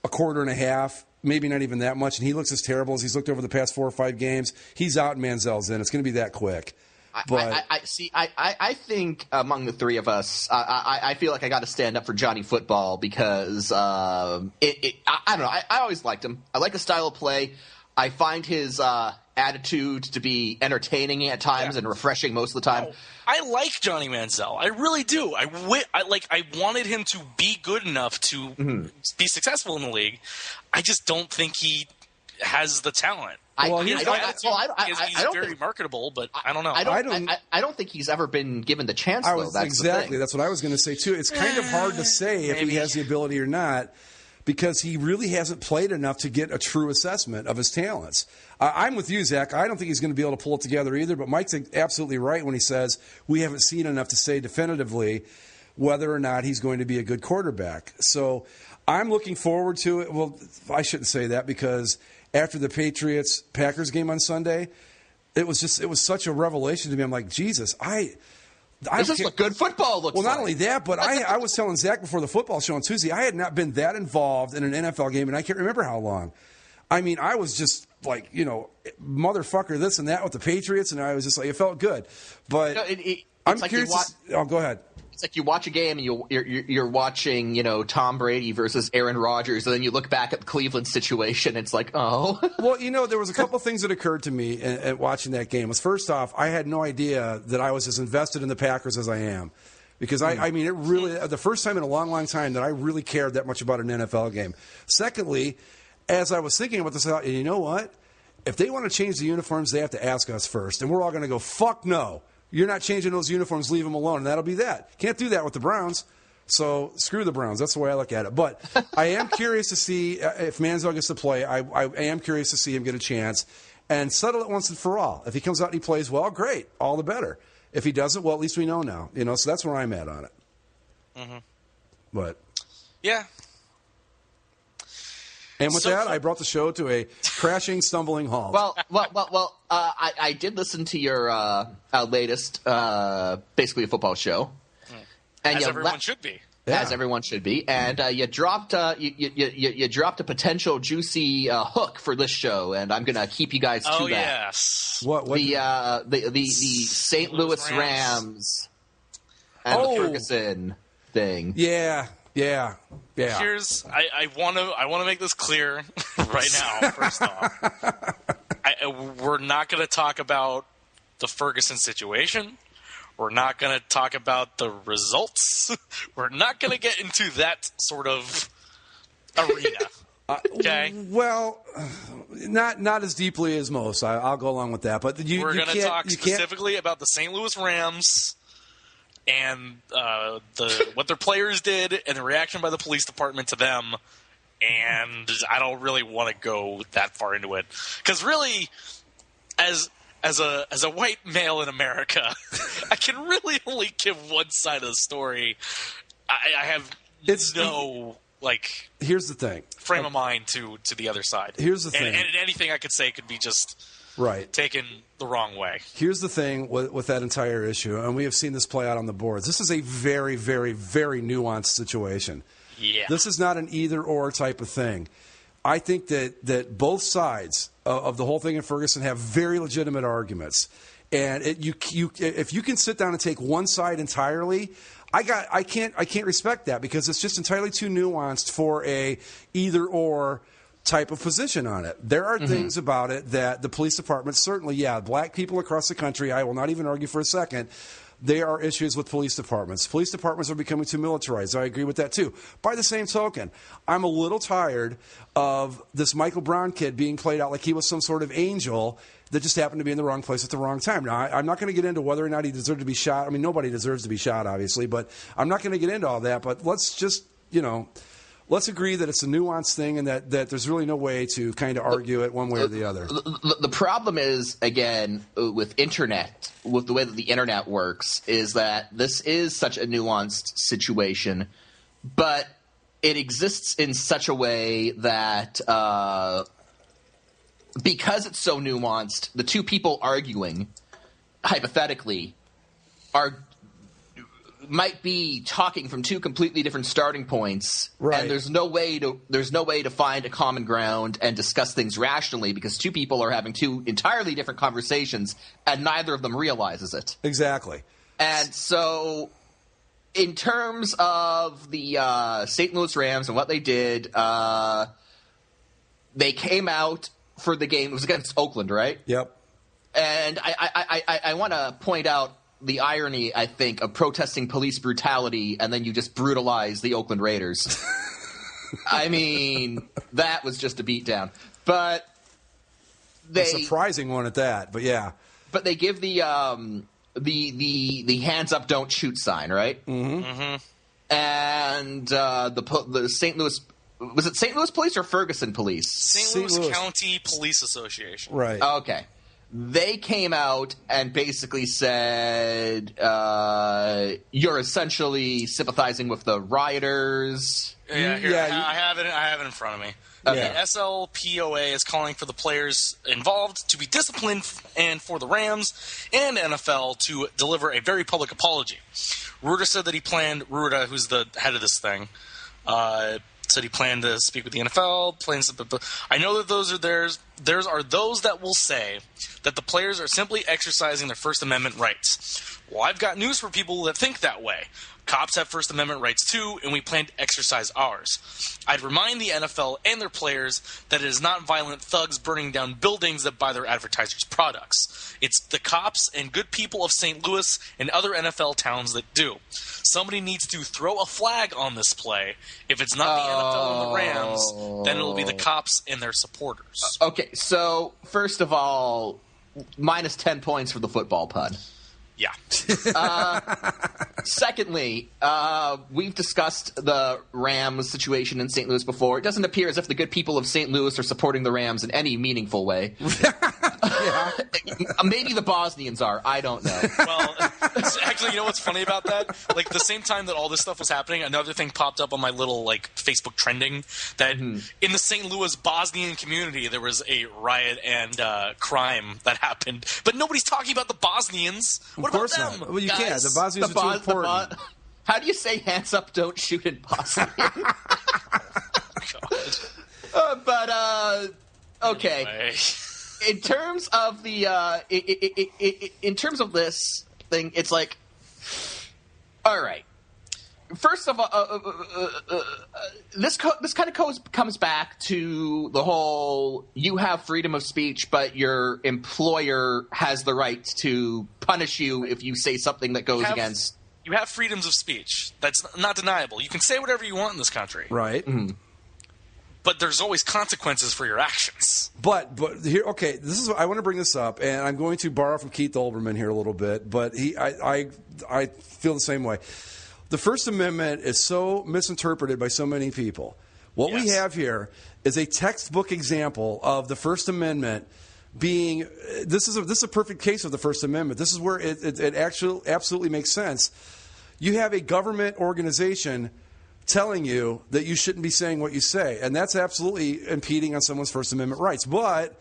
a quarter and a half, maybe not even that much, and he looks as terrible as he's looked over the past 4 or 5 games, he's out and Manziel's in. It's going to be that quick. But I think among the three of us, I feel like I got to stand up for Johnny Football because I don't know. I always liked him. I like his style of play. I find his attitude to be entertaining at times and refreshing most of the time. I like Johnny Manziel. I really do. I wanted him to be good enough to be successful in the league. I just don't think he has the talent. He's very marketable, but I don't know. I don't think he's ever been given the chance, though. That's what I was going to say, too. It's kind of hard to say if he has the ability or not because he really hasn't played enough to get a true assessment of his talents. I'm with you, Zach. I don't think he's going to be able to pull it together either, but Mike's absolutely right when he says we haven't seen enough to say definitively whether or not he's going to be a good quarterback. So I'm looking forward to it. Well, I shouldn't say that because after the Patriots-Packers game on Sunday, it was such a revelation to me. I'm like, Jesus, this is what good football looks like. Well, not only that, but I was telling Zach before the football show on Tuesday, I had not been that involved in an NFL game, and I can't remember how long. I mean, I was just like, motherfucker, this and that with the Patriots, and I was just like, it felt good. But I'm like curious. Go ahead. It's like you watch a game and you're watching, Tom Brady versus Aaron Rodgers, and then you look back at the Cleveland situation. It's like, oh. Well, there was a couple things that occurred to me at watching that game. First off, I had no idea that I was as invested in the Packers as I am. Because, I mean, it really – the first time in a long, long time that I really cared that much about an NFL game. Secondly, as I was thinking about this, and you know what? If they want to change the uniforms, they have to ask us first. And we're all going to go, fuck no. You're not changing those uniforms. Leave them alone. And that'll be that. Can't do that with the Browns. So screw the Browns. That's the way I look at it. But I am curious to see if Manziel gets to play. I am curious to see him get a chance and settle it once and for all. If he comes out and he plays well, great. All the better. If he doesn't, well, at least we know now. So that's where I'm at on it. Mm-hmm. But yeah. And with that, I brought the show to a crashing, stumbling halt. Well. I did listen to your latest, basically a football show, and as everyone should be. Yeah. As everyone should be, and you dropped you dropped a potential juicy hook for this show, and I'm gonna keep you guys to that. Yes. What the St. Louis Rams and the Ferguson thing. Yeah. Here's I want to make this clear right now. First off, we're not going to talk about the Ferguson situation. We're not going to talk about the results. We're not going to get into that sort of arena. Okay. Well, not as deeply as most. I'll go along with that. But we're going to talk you specifically about the St. Louis Rams and what their players did and the reaction by the police department to them. And I don't really want to go that far into it because really, as a white male in America, I can really only give one side of the story. I have here's the thing. Frame of mind to the other side. Here's the thing. And anything I could say could be just taken the wrong way. Here's the thing with that entire issue, and we have seen this play out on the boards. This is a very, very, very nuanced situation. Yeah. This is not an either-or type of thing. I think that both sides of the whole thing in Ferguson have very legitimate arguments. And if you can sit down and take one side entirely, I can't respect that because it's just entirely too nuanced for a either-or type of position on it. There are things about it that the police department, certainly, black people across the country, I will not even argue for a second, there are issues with police departments. Police departments are becoming too militarized. I agree with that, too. By the same token, I'm a little tired of this Michael Brown kid being played out like he was some sort of angel that just happened to be in the wrong place at the wrong time. Now, I'm not going to get into whether or not he deserved to be shot. I mean, nobody deserves to be shot, obviously, but I'm not going to get into all that. But let's just, let's agree that it's a nuanced thing and that there's really no way to kind of argue it one way or the other. The problem is, again, with the way that the internet works, is that this is such a nuanced situation, but it exists in such a way that because it's so nuanced, the two people arguing, hypothetically, might be talking from two completely different starting points, and there's no way to find a common ground and discuss things rationally because two people are having two entirely different conversations, and neither of them realizes it. Exactly. And so, in terms of the St. Louis Rams and what they did, they came out for the game. It was against Oakland, right? Yep. And I want to point out the irony, I think, of protesting police brutality and then you just brutalize the Oakland Raiders. I mean, that was just a beatdown. But a surprising one at that, but yeah. But they give the hands up, don't shoot sign, right? Mm-hmm. Mm-hmm. And the St. Louis, was it St. Louis Police or Ferguson Police? St. Louis County Police Association. Right. Okay. They came out and basically said, you're essentially sympathizing with the rioters. Yeah, here, I have it in front of me. Okay. The SLPOA is calling for the players involved to be disciplined and for the Rams and NFL to deliver a very public apology. Ruda said that Ruda, who's the head of this thing, said he planned to speak with the NFL. I know that those are theirs. Theirs are those that will say that the players are simply exercising their First Amendment rights. Well, I've got news for people that think that way. Cops have First Amendment rights too, and we plan to exercise ours. I'd remind the NFL and their players that it is not violent thugs burning down buildings that buy their advertisers' products. It's the cops and good people of St. Louis and other NFL towns that do. Somebody needs to throw a flag on this play. If it's not the NFL and the Rams, then it'll be the cops and their supporters. Okay, so first of all, minus 10 points for the football pun. Yeah. Secondly, we've discussed the Rams situation in St. Louis before. It doesn't appear as if the good people of St. Louis are supporting the Rams in any meaningful way. Maybe the Bosnians are. I don't know. Well, actually, you know what's funny about that? Like, the same time that all this stuff was happening, another thing popped up on my little, Facebook trending that in the St. Louis Bosnian community, there was a riot and crime that happened. But nobody's talking about the Bosnians. What about them? Well, you Guys, can't. The Bosnians are too important. How do you say hands up, don't shoot in Bosnia? Okay. Anyway. In terms of the in terms of this thing, it's like, all right. First of all, this kind of comes back to the whole: you have freedom of speech, but your employer has the right to punish you if you say something that goes against. You have freedoms of speech. That's not deniable. You can say whatever you want in this country. Right. Mm-hmm. but there's always consequences for your actions. But here, okay, this is I want to bring this up, and I'm going to borrow from Keith Olbermann here a little bit, but I feel the same way. The First Amendment is so misinterpreted by so many people. What we have here is a textbook example of the First Amendment being this is a perfect case of the First Amendment. This is where it actually absolutely makes sense. You have a government organization telling you that you shouldn't be saying what you say, and that's absolutely impeding on someone's First Amendment rights. But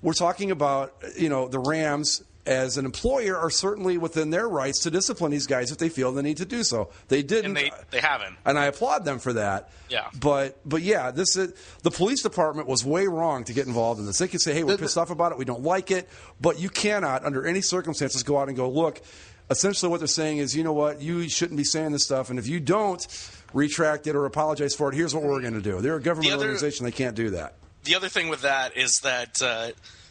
we're talking about, the Rams as an employer are certainly within their rights to discipline these guys if they feel the need to do so. They didn't. And they haven't. And I applaud them for that. Yeah. But yeah, the police department was way wrong to get involved in this. They can say, hey, we're pissed off about it, we don't like it, but you cannot, under any circumstances, go out and go, look, essentially what they're saying is, you know what, you shouldn't be saying this stuff, and if you don't retract it or apologize for it, here's what we're going to do. They're a government organization. They can't do that. The other thing with that is that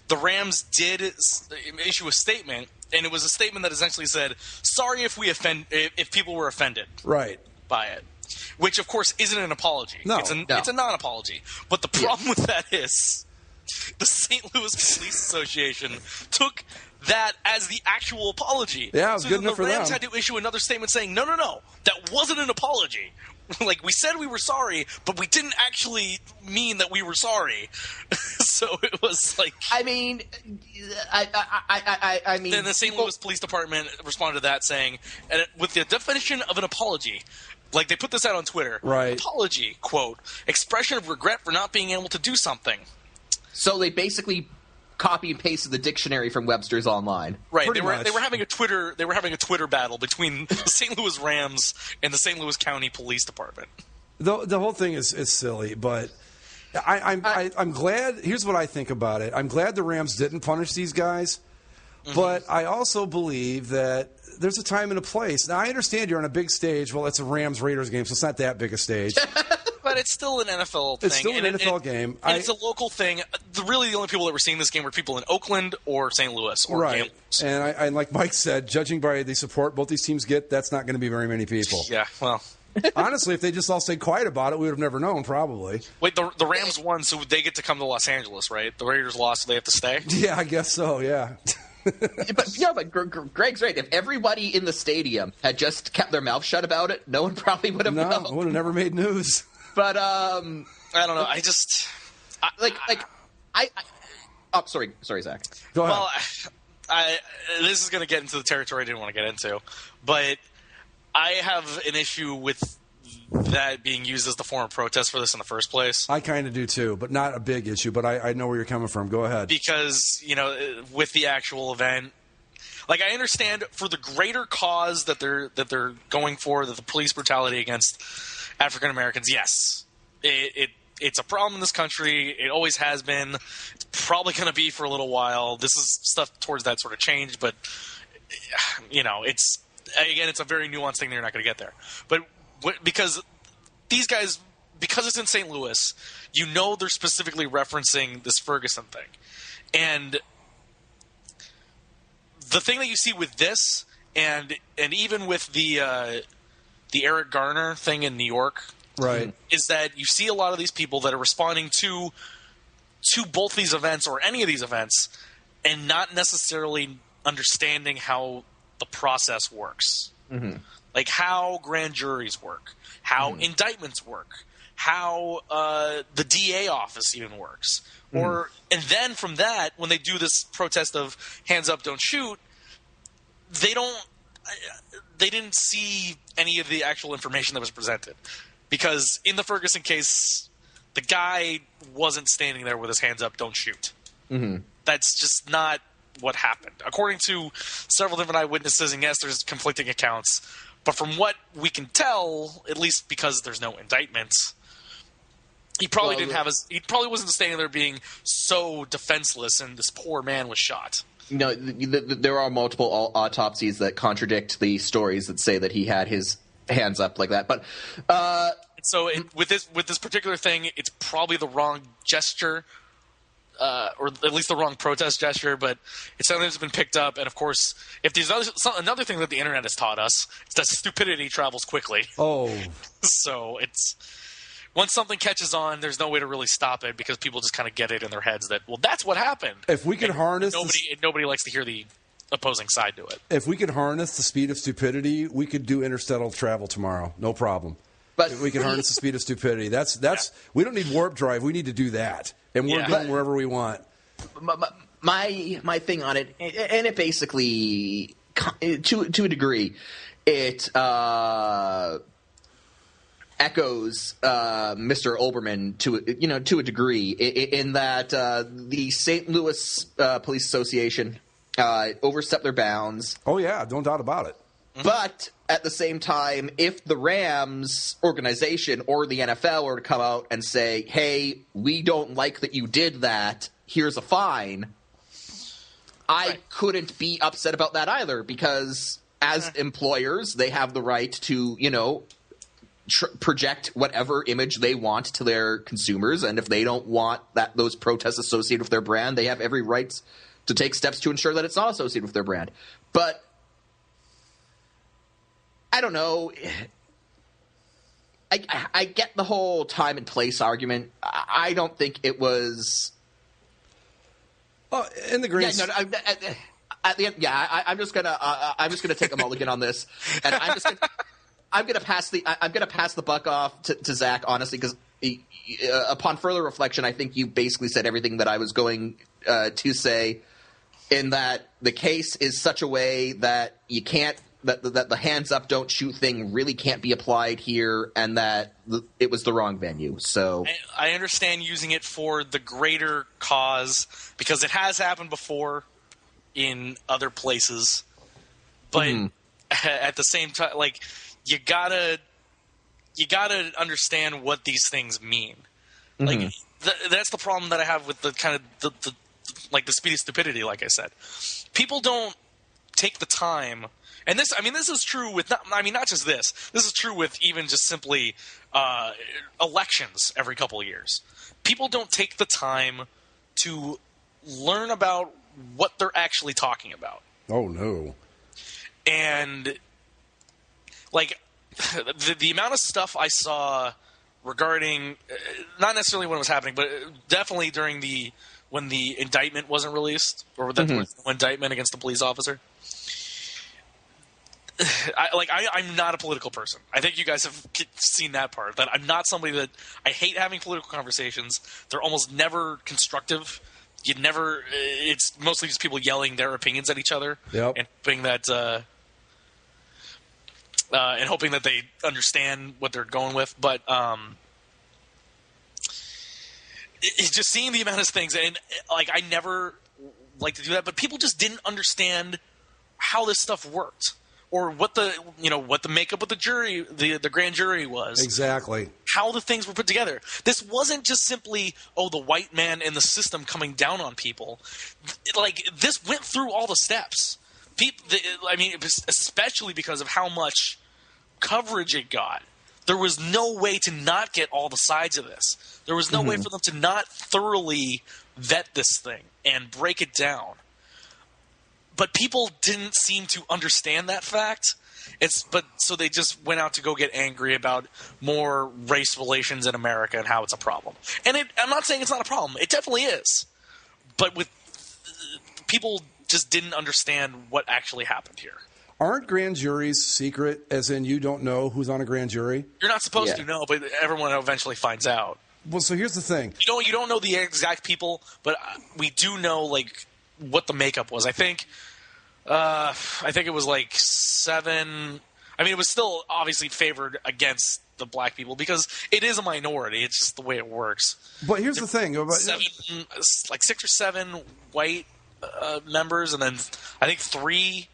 the Rams did issue a statement, and it was a statement that essentially said, sorry if people were offended by it, which, of course, isn't an apology. No. It's a non-apology. But the problem with that is the St. Louis Police Association took that as the actual apology. Yeah, it was good enough for them. The Rams had to issue another statement saying, no, that wasn't an apology. Like, we said we were sorry, but we didn't actually mean that we were sorry. So it was like... I mean... Then the St. Louis Police Department responded to that saying, with the definition of an apology, like they put this out on Twitter, apology, quote, expression of regret for not being able to do something. So they basically copy and pasted the dictionary from Webster's Online. Right. They were having a Twitter battle between the St. Louis Rams and the St. Louis County Police Department. The whole thing is silly, but I'm glad. Here's what I think about it. I'm glad the Rams didn't punish these guys, but I also believe that there's a time and a place. Now, I understand you're on a big stage. Well, it's a Rams-Raiders game, so it's not that big a stage. But it's still an NFL thing. It's still an NFL game. And it's a local thing. Really, the only people that were seeing this game were people in Oakland or St. Louis or Gamblers. And like Mike said, judging by the support both these teams get, that's not going to be very many people. Yeah, well... Honestly, if they just all stayed quiet about it, we would have never known, probably. Wait, the Rams won, so they get to come to Los Angeles, right? The Raiders lost, so they have to stay? Yeah, I guess so, yeah. but Greg's right. If everybody in the stadium had just kept their mouth shut about it, no one probably would have known. No, it would have never made news. But, I don't know. Sorry, Zach. Go ahead. Well, this is going to get into the territory I didn't want to get into, but I have an issue with that being used as the form of protest for this in the first place. I kind of do too, but not a big issue. But I know where you're coming from. Go ahead. Because, with the actual event, like, I understand for the greater cause that they're going for, that the police brutality against African Americans, yes, it's a problem in this country. It always has been. It's probably going to be for a little while. This is stuff towards that sort of change, but it's a very nuanced thing that you're not going to get there. But because these guys, because it's in St. Louis, they're specifically referencing this Ferguson thing. And the thing that you see with this, and even with the Eric Garner thing in New York, right, is that you see a lot of these people that are responding to both these events or any of these events and not necessarily understanding how the process works. Mm-hmm. Like how grand juries work, how indictments work, how the DA office even works. And then from that, when they do this protest of hands up, don't shoot, they didn't see any of the actual information that was presented. Because in the Ferguson case, the guy wasn't standing there with his hands up, don't shoot. Mm-hmm. That's just not what happened. According to several different eyewitnesses, and yes, there's conflicting accounts, but from what we can tell, at least because there's no indictments, he probably he probably wasn't standing there being so defenseless, and this poor man was shot. There are multiple autopsies that contradict the stories that say that he had his hands up like that. But so with this particular thing, it's probably the wrong gesture. Or at least the wrong protest gesture, but it's something that's been picked up. And of course, if there's another thing that the internet has taught us, it's that stupidity travels quickly. Oh, so it's once something catches on, there's no way to really stop it because people just kind of get it in their heads that, well, that's what happened. If we could harness nobody likes to hear the opposing side to it. If we could harness the speed of stupidity, we could do interstellar travel tomorrow, no problem. But if we can harness the speed of stupidity. That's we don't need warp drive. We need to do that, and we're going wherever we want. My thing on it, and it basically, to a degree, it echoes Mr. Olbermann to a degree in that the St. Louis Police Association overstepped their bounds. Oh yeah, no doubt about it. But at the same time, if the Rams organization or the NFL were to come out and say, "Hey, we don't like that you did that. Here's a fine," I couldn't be upset about that either, because as employers, they have the right to, project whatever image they want to their consumers, and if they don't want those protests associated with their brand, they have every right to take steps to ensure that it's not associated with their brand. But I don't know. I get the whole time and place argument. I don't think it was. Well, in the grand. Yeah, no, at the end, I'm just gonna take a mulligan on this, and I'm gonna pass the buck off to Zach, honestly, because upon further reflection, I think you basically said everything that I was going to say. In that the case is such a way that you can't. That the hands up, don't shoot thing really can't be applied here, and that it was the wrong venue. So I understand using it for the greater cause because it has happened before in other places, but at the same time, like you gotta understand what these things mean. Like that's the problem that I have with the kind of the like the speed of stupidity. Like I said, people don't take the time. And this is true with not just this. This is true with even just simply elections every couple of years. People don't take the time to learn about what they're actually talking about. Oh no! And like the amount of stuff I saw regarding not necessarily when it was happening, but definitely during when the indictment wasn't released, or the indictment against the police officer. I'm not a political person. I think you guys have seen that part. That I'm not somebody that I hate having political conversations. They're almost never constructive. It's mostly just people yelling their opinions at each other and hoping that they understand what they're going with. But it's just seeing the amount of things, and I never like to do that. But people just didn't understand how this stuff worked. Or what the makeup of the jury, the grand jury was. Exactly. How the things were put together. This wasn't just simply, the white man in the system coming down on people. This went through all the steps. Especially because of how much coverage it got. There was no way to not get all the sides of this. There was no way for them to not thoroughly vet this thing and break it down. But people didn't seem to understand that fact. So they just went out to go get angry about more race relations in America and how it's a problem. And I'm not saying it's not a problem. It definitely is. But people just didn't understand what actually happened here. Aren't grand juries secret, as in you don't know who's on a grand jury? You're not supposed to know, but everyone eventually finds out. Well, so here's the thing. You don't know the exact people, but we do know what the makeup was. I think it was 7. I mean, it was still obviously favored against the black people because it is a minority. It's just the way it works. But here's the thing: 6 or 7 white members, and then I think 3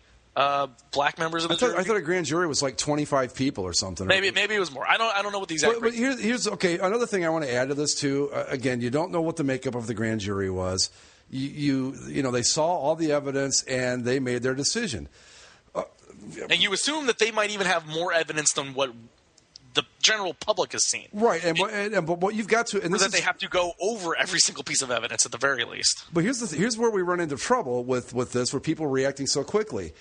black members of the jury. I thought a grand jury was 25 people or something. Maybe it was more. I don't know what the exact. But here's another thing I want to add to this too. Again, you don't know what the makeup of the grand jury was. They saw all the evidence and they made their decision. And you assume that they might even have more evidence than what the general public has seen, right? But what you've got to, and they have to go over every single piece of evidence at the very least. But here's where we run into trouble with this, where people are reacting so quickly.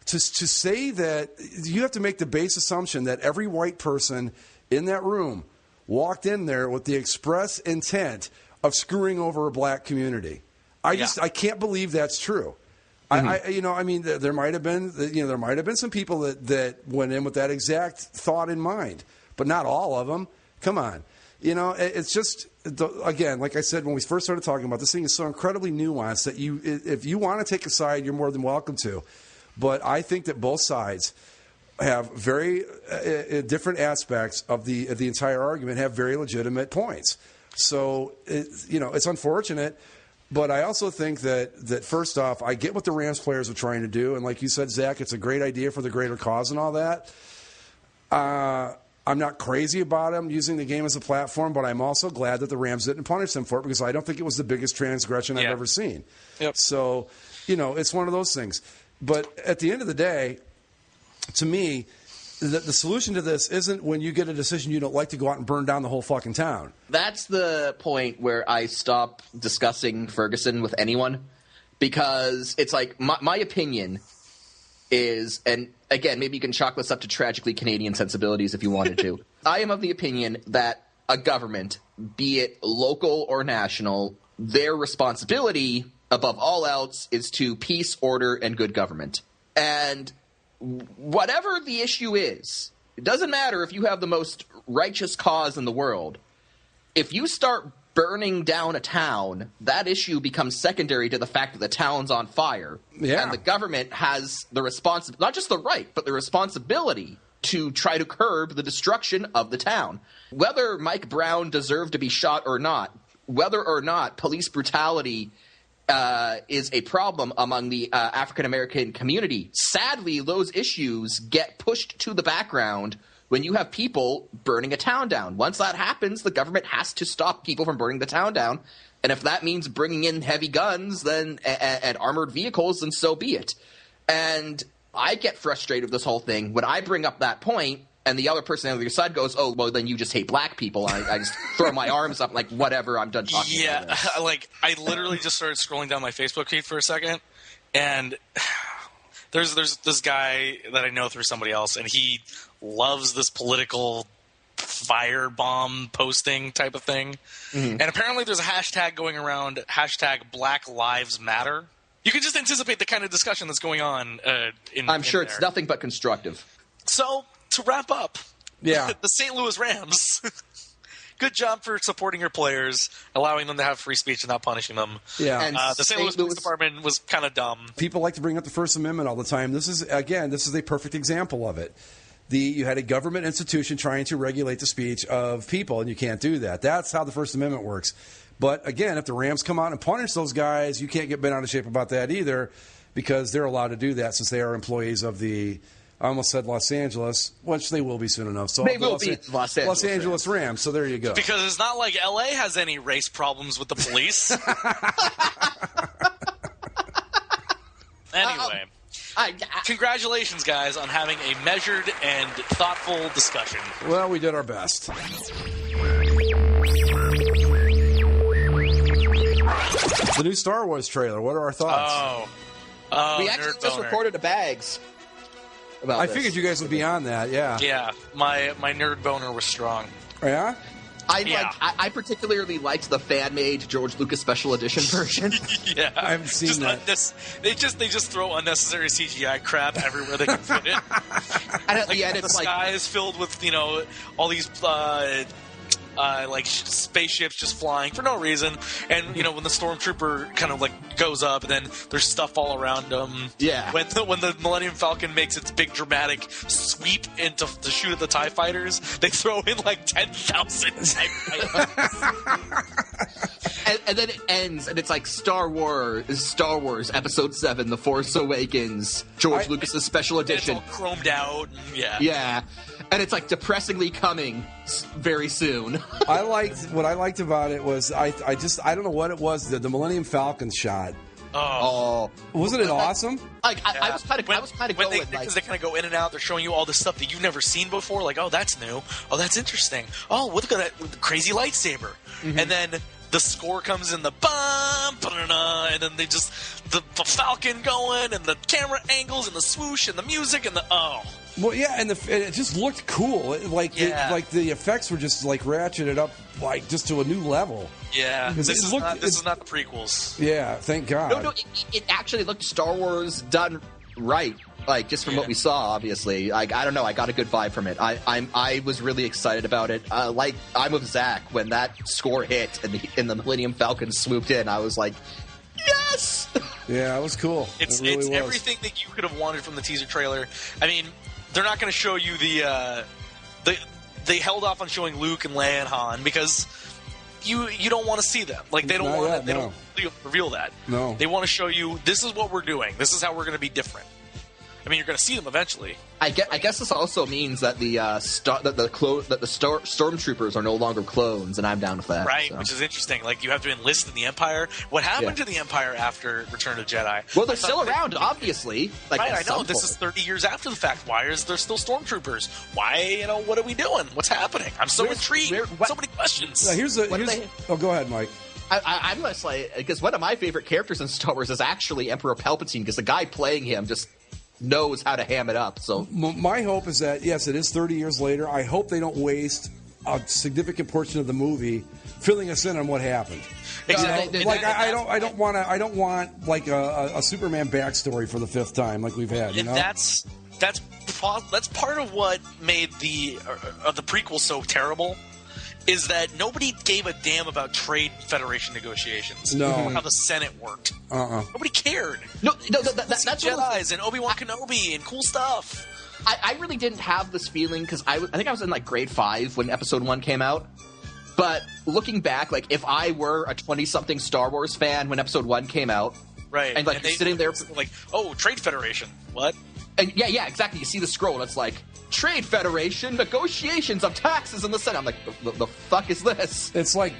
To say that, you have to make the base assumption that every white person in that room walked in there with the express intent of screwing over a black community. I can't believe that's true. Mm-hmm. There might have been some people that went in with that exact thought in mind, but not all of them. Come on. It's just, again, like I said, when we first started talking about this thing is so incredibly nuanced that if you want to take a side, you're more than welcome to. But I think that both sides have very different aspects of the entire argument, have very legitimate points. So, it's unfortunate. But I also think that first off, I get what the Rams players are trying to do. And like you said, Zach, it's a great idea for the greater cause and all that. I'm not crazy about them using the game as a platform, but I'm also glad that the Rams didn't punish them for it because I don't think it was the biggest transgression I've ever seen. Yep. So, it's one of those things. But at the end of the day, to me, the solution to this isn't when you get a decision you don't like to go out and burn down the whole fucking town. That's the point where I stop discussing Ferguson with anyone because it's like my opinion is, and again, maybe you can chalk this up to tragically Canadian sensibilities if you wanted to. I am of the opinion that a government, be it local or national, their responsibility above all else is to peace, order, and good government. And whatever the issue is, it doesn't matter if you have the most righteous cause in the world. If you start burning down a town, that issue becomes secondary to the fact that the town's on fire. Yeah. And the government has the not just the right, but the responsibility to try to curb the destruction of the town. Whether Mike Brown deserved to be shot or not, whether or not police brutality is a problem among the African-American community. Sadly, those issues get pushed to the background when you have people burning a town down. Once that happens, the government has to stop people from burning the town down. And if that means bringing in heavy guns and armored vehicles, then so be it. And I get frustrated with this whole thing when I bring up that point and the other person on the other side goes, oh, well, then you just hate black people. I just throw my arms up like, whatever, I'm done talking about this. Like, I literally just started scrolling down my Facebook feed for a second, and there's this guy that I know through somebody else, and he loves this political firebomb posting type of thing. Mm-hmm. And apparently there's a hashtag going around, hashtag Black Lives Matter. You can just anticipate the kind of discussion that's going on I'm sure it's nothing but constructive. So, to wrap up, the St. Louis Rams, good job for supporting your players, allowing them to have free speech and not punishing them. Yeah. And the St. Louis Police Department was kind of dumb. People like to bring up the First Amendment all the time. This is a perfect example of it. You had a government institution trying to regulate the speech of people, and you can't do that. That's how the First Amendment works. But, again, if the Rams come out and punish those guys, you can't get bent out of shape about that either because they're allowed to do that since they are employees of the – I almost said Los Angeles, which they will be soon enough. So they will be Los Angeles Rams. So there you go. Because it's not like L.A. has any race problems with the police. Anyway, congratulations, guys, on having a measured and thoughtful discussion. Well, we did our best. The new Star Wars trailer. What are our thoughts? We actually just recorded a Bags. I figured you guys would be on that, yeah. Yeah, my nerd boner was strong. Yeah? I particularly liked the fan-made George Lucas Special Edition version. Yeah, I haven't seen that. They just throw unnecessary CGI crap everywhere they can fit it. And at the end, the sky is filled with all these spaceships just flying for no reason, and when the stormtrooper kind of goes up, and then there's stuff all around them. Yeah. When the Millennium Falcon makes its big dramatic sweep to shoot at the TIE fighters, they throw in 10,000 TIE fighters. and then it ends, and it's like Star Wars Episode 7, The Force Awakens, George Lucas's Special Edition. It's all chromed out. Yeah. And it's depressingly coming very soon. What I liked about it was I don't know what it was, the Millennium Falcon shot. Oh, wasn't it awesome? I was kind of going because they kind of go in and out. They're showing you all this stuff that you've never seen before. Like, oh, that's new. Oh, that's interesting. Oh, look at that crazy lightsaber. Mm-hmm. And then the score comes in, the bum, and then they just the Falcon going, and the camera angles, and the swoosh, and the music, and Well, yeah, and it just looked cool. The effects were just like ratcheted up, like just to a new level. Yeah, this is not the prequels. Yeah, thank God. No, it actually looked Star Wars done right. Like just from what we saw, obviously. Like I don't know, I got a good vibe from it. I was really excited about it. Like I'm with Zach when that score hit and the Millennium Falcon swooped in. I was like, yes. Yeah, it was cool. It's really was. Everything that you could have wanted from the teaser trailer. I mean, they're not going to show you they held off on showing Luke and Leia and Han because you don't want to see them. Like they don't don't reveal that. No, they want to show you this is what we're doing. This is how we're going to be different. I mean, you're going to see them eventually. I guess this also means that the stormtroopers are no longer clones, and I'm down with that. Right, so. Which is interesting. Like, you have to enlist in the Empire. What happened to the Empire after Return of the Jedi? Well, they're still around, obviously. Like, right, I know. This is 30 years after the fact. Why is there still stormtroopers? Why, what are we doing? What's happening? I'm so intrigued. So many questions. Go ahead, Mike. I'm less like, because one of my favorite characters in Star Wars is actually Emperor Palpatine, because the guy playing him just knows how to ham it up. So my hope is that, yes, it is 30 years later. I hope they don't waste a significant portion of the movie filling us in on what happened. Exactly. I don't want like a Superman backstory for the fifth time like we've had. And that's part of what made the prequel so terrible. Is that nobody gave a damn about Trade Federation negotiations. No. Or how the Senate worked. Nobody cared. That's Jedi's and Obi-Wan Kenobi and cool stuff. I really didn't have this feeling because I think I was in like grade 5 when Episode 1 came out. But looking back, like if I were a 20-something Star Wars fan when Episode 1 came out, right, and like you're sitting there like, oh, Trade Federation, what? And yeah, exactly. You see the scroll, and it's like Trade Federation negotiations of taxes in the Senate. I'm like, the fuck is this? It's like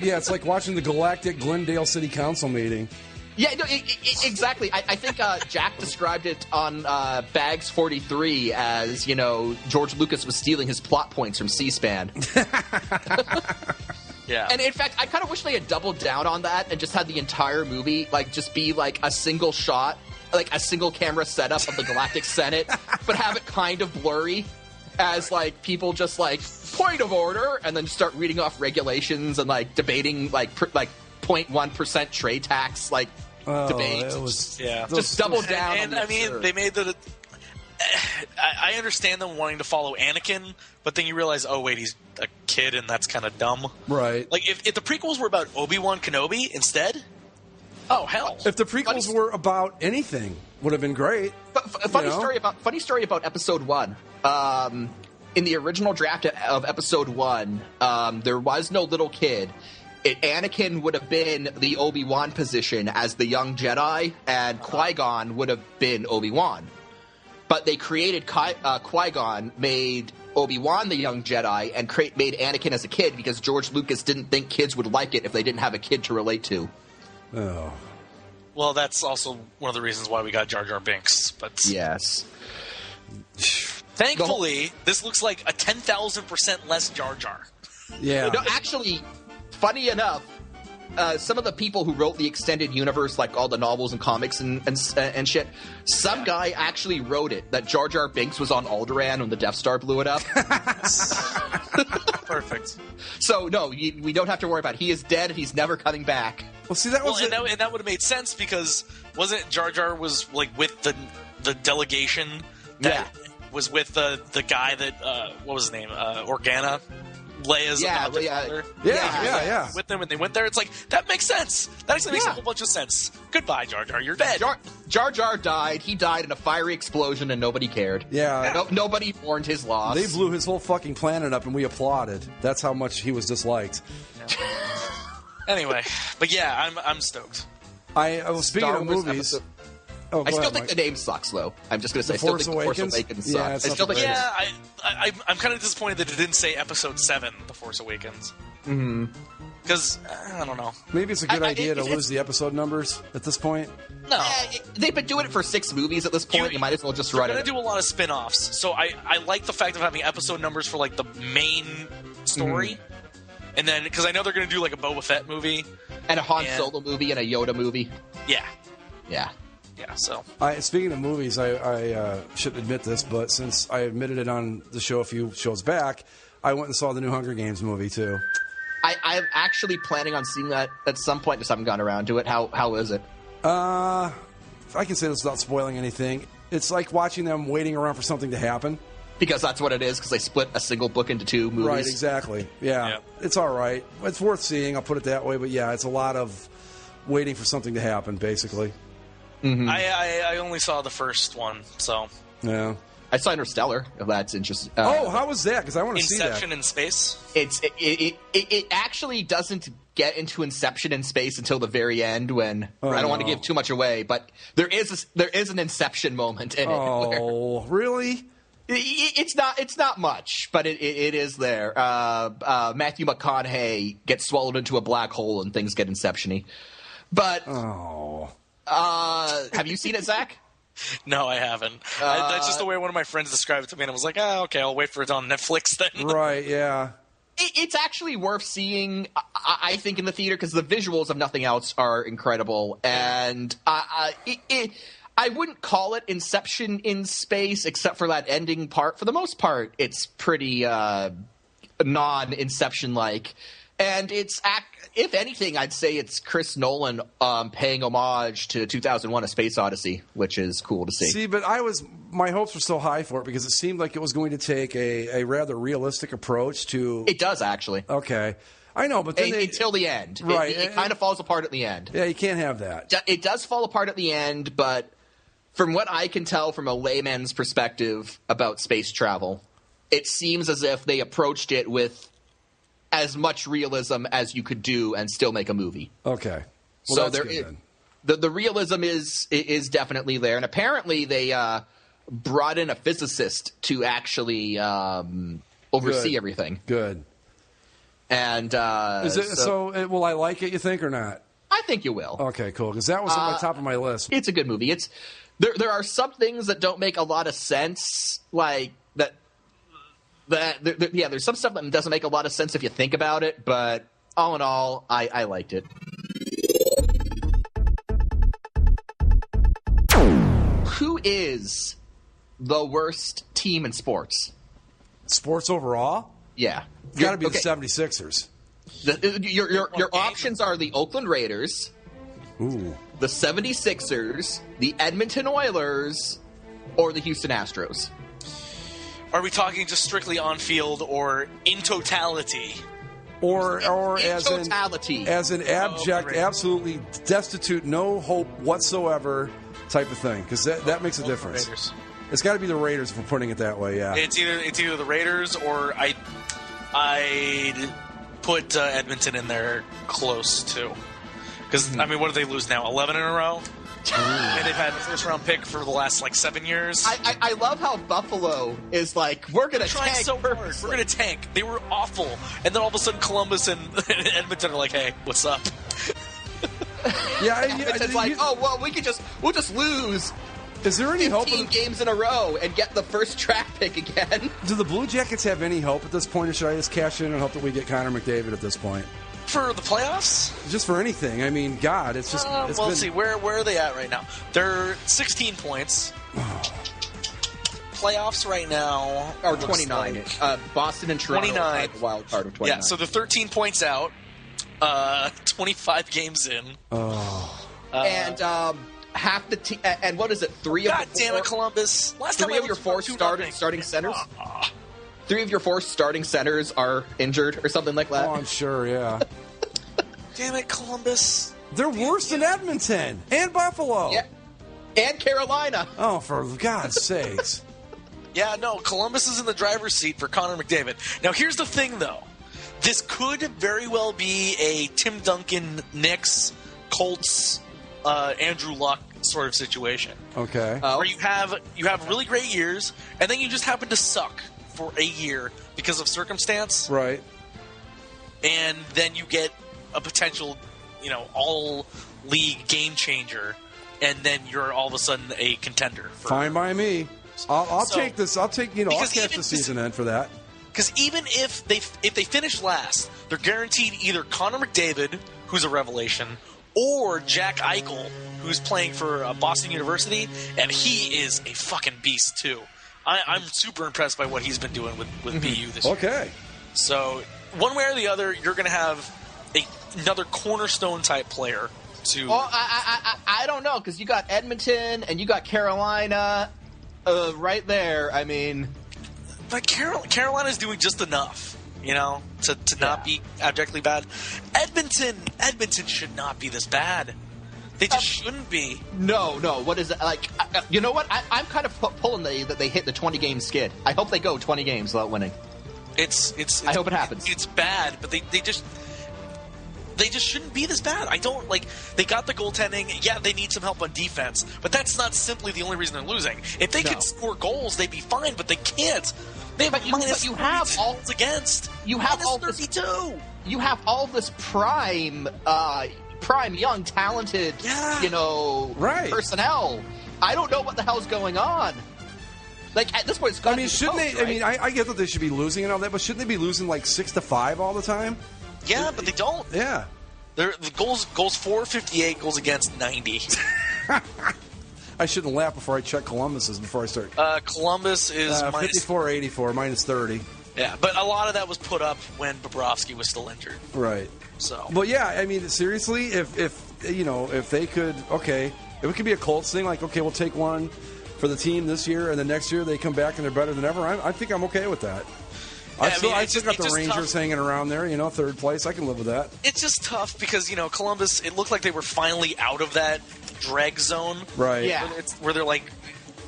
watching the Galactic Glendale City Council meeting. Yeah, no, exactly. I think Jack described it on Bags 43 as George Lucas was stealing his plot points from C-SPAN. Yeah. And in fact, I kind of wish they had doubled down on that and just had the entire movie just be like a single shot. Like a single camera setup of the Galactic Senate, but have it kind of blurry as like people just like point of order and then start reading off regulations and like debating like 0.1% trade tax debate. Just double down. And I mean, they made the. I understand them wanting to follow Anakin, but then you realize, oh wait, he's a kid and that's kind of dumb. Right. Like if the prequels were about Obi-Wan Kenobi instead. Oh hell! If the prequels were about anything, would have been great. Funny story about Episode 1. In the original draft of Episode 1, there was no little kid. Anakin would have been the Obi-Wan position as the young Jedi, and Qui-Gon would have been Obi-Wan. But they created Qui-Gon, made Obi-Wan the young Jedi, and made Anakin as a kid because George Lucas didn't think kids would like it if they didn't have a kid to relate to. Oh. Well, that's also one of the reasons why we got Jar Jar Binks. But yes, thankfully, this looks like a 10,000% less Jar Jar. Yeah. No, actually, funny enough, some of the people who wrote the extended universe, like all the novels and comics and shit, some guy actually wrote it that Jar Jar Binks was on Alderaan when the Death Star blew it up. Perfect. So no, we don't have to worry about it. He is dead. He's never coming back. Well, see, that was and that would have made sense because wasn't Jar Jar was like with the delegation that was with the guy that what was his name, Organa, Leia's father. Yeah. With them, and they went there. It's like that makes sense. That actually makes a whole bunch of sense. Goodbye, Jar Jar. You're dead. Jar Jar died. He died in a fiery explosion, and nobody cared. Yeah. Nobody mourned his loss. They blew his whole fucking planet up, and we applauded. That's how much he was disliked. Anyway, but yeah, I'm stoked. Speaking of movies. I still think the name sucks, though. I'm just going to say, I still think The Force Awakens sucks. I'm kind of disappointed that it didn't say Episode 7, The Force Awakens. Mm-hmm. Because, I don't know. Maybe it's a good idea to lose the episode numbers at this point. No. They've been doing it for 6 movies at this point. You might as well just run it. They're going to do a lot of spin-offs. So I like the fact of having episode numbers for, like, the main story. Mm-hmm. And then, because I know they're going to do, like, a Boba Fett movie. And a Han Solo movie and a Yoda movie. Yeah. Yeah. Yeah, so. Speaking of movies, I shouldn't admit this, but since I admitted it on the show a few shows back, I went and saw the new Hunger Games movie, too. I'm actually planning on seeing that at some point, just haven't gotten around to it. How is it? I can say this without spoiling anything. It's like watching them waiting around for something to happen. Because that's what it is, because they split a single book into 2 movies. Right, exactly. Yeah. It's all right. It's worth seeing, I'll put it that way. But, yeah, it's a lot of waiting for something to happen, basically. Mm-hmm. I only saw the first one, so. Yeah. I saw Interstellar, if that's interesting. How was that? Because I want to see that. Inception in space? It actually doesn't get into Inception in space until the very end when I don't want to give too much away, but there is an Inception moment in it. Oh, really? It's not much, but it is there. Matthew McConaughey gets swallowed into a black hole and things get Inception-y. But have you seen it, Zach? No, I haven't. That's just the way one of my friends described it to me, and I was like, okay, I'll wait for it on Netflix then. Right, yeah. It's actually worth seeing, I think, in the theater, because the visuals, if nothing else, are incredible. And I wouldn't call it Inception in space, except for that ending part. For the most part, it's pretty non-Inception-like. And it's, if anything, I'd say it's Chris Nolan paying homage to 2001: A Space Odyssey, which is cool to see. See, but my hopes were so high for it because it seemed like it was going to take a rather realistic approach to. It does, actually. Okay. I know, but then until the end. Right. It kind of falls apart at the end. Yeah, you can't have that. It does fall apart at the end, but from what I can tell from a layman's perspective about space travel, it seems as if they approached it with as much realism as you could do and still make a movie. Okay. Well, so that's good, the realism is definitely there, and apparently they brought in a physicist to actually oversee everything. Good. And will I like it, you think, or not? I think you will. Okay, cool, because that was on my top of my list. It's a good movie. There are some things that don't make a lot of sense, like there's some stuff that doesn't make a lot of sense if you think about it, but all in all, I liked it. Who is the worst team in sports? Sports overall? Yeah. It's got to be the 76ers. Your options are the Oakland Raiders, Ooh, the 76ers, the Edmonton Oilers, or the Houston Astros. Are we talking just strictly on field or in totality? Or in as totality. as an abject, absolutely destitute, no hope whatsoever type of thing? Because that makes a difference. Raiders. It's got to be the Raiders if we're putting it that way. Yeah, it's either the Raiders or I'd put Edmonton in there close too. Because I mean, what do they lose now? 11 in a row. And they've had a first-round pick for the last, 7 years. I love how Buffalo is like, we're going to tank so hard. We're going to tank. They were awful. And then all of a sudden Columbus and Edmonton are like, hey, what's up? Yeah, Edmonton's like, we'll just lose. Is there any hope? 15 games in a row and get the first draft pick again. Do the Blue Jackets have any hope at this point, or should I just cash in and hope that we get Connor McDavid at this point? For the playoffs? Just for anything. I mean, God, it's just... let's see. Where are they at right now? They're 16 points. Playoffs right now... Or 29. Boston and Toronto 29. Wild card of 29. Yeah, so they're 13 points out. 25 games in. And half the team... And what is it? God damn it, Columbus. Three of your four starting centers... 3 of your 4 starting centers are injured or something like that. Oh, I'm sure, yeah. Damn it, Columbus. They're worse than Edmonton and Buffalo. Yeah. And Carolina. Oh, for God's sakes. Yeah, no, Columbus is in the driver's seat for Connor McDavid. Now, here's the thing, though. This could very well be a Tim Duncan, Knicks, Colts, Andrew Luck sort of situation. Okay. Where you have really great years, and then you just happen to suck for a year because of circumstance. Right. And then you get a potential, all-league game changer, and then you're all of a sudden a contender. Fine by me. I'll take this. I'll catch the season end for that. Because even if they finish last, they're guaranteed either Connor McDavid, who's a revelation, or Jack Eichel, who's playing for Boston University, and he is a fucking beast too. I'm super impressed by what he's been doing with BU this year. Okay. So one way or the other, you're going to have another cornerstone type player to. Well, I don't know, because you got Edmonton and you got Carolina right there. I mean, but Carolina's doing just enough, to not be abjectly bad. Edmonton should not be this bad. They just shouldn't be. No. What is it like? You know what? I'm kind of pulling that they hit the 20-game skid. I hope they go 20 games without winning. It's I hope it happens. It's bad, but they just shouldn't be this bad. I don't like. They got the goaltending. Yeah, they need some help on defense, but that's not simply the only reason they're losing. If they could score goals, they'd be fine, but they can't. They have minus you have all against. You have minus all 32. You have all this prime, young, talented, personnel. I don't know what the hell's going on. Like, at this point, it's got to be shouldn't close, they? right? I mean, I get that they should be losing and all that, but shouldn't they be losing like 6-5 all the time? Yeah, but they don't. Yeah. The goals 458, goals against 90. I shouldn't laugh before I check Columbus's before I start. Columbus is minus 54-84, minus 30. Yeah, but a lot of that was put up when Bobrovsky was still injured. Right. So. But yeah, I mean, seriously, if they could, if it could be a Colts thing, like, okay, we'll take one for the team this year, and then next year they come back and they're better than ever. I think I'm okay with that. I still got the Rangers hanging around there, third place. I can live with that. It's just tough because, Columbus, it looked like they were finally out of that drag zone. Right. Yeah. Where they're like,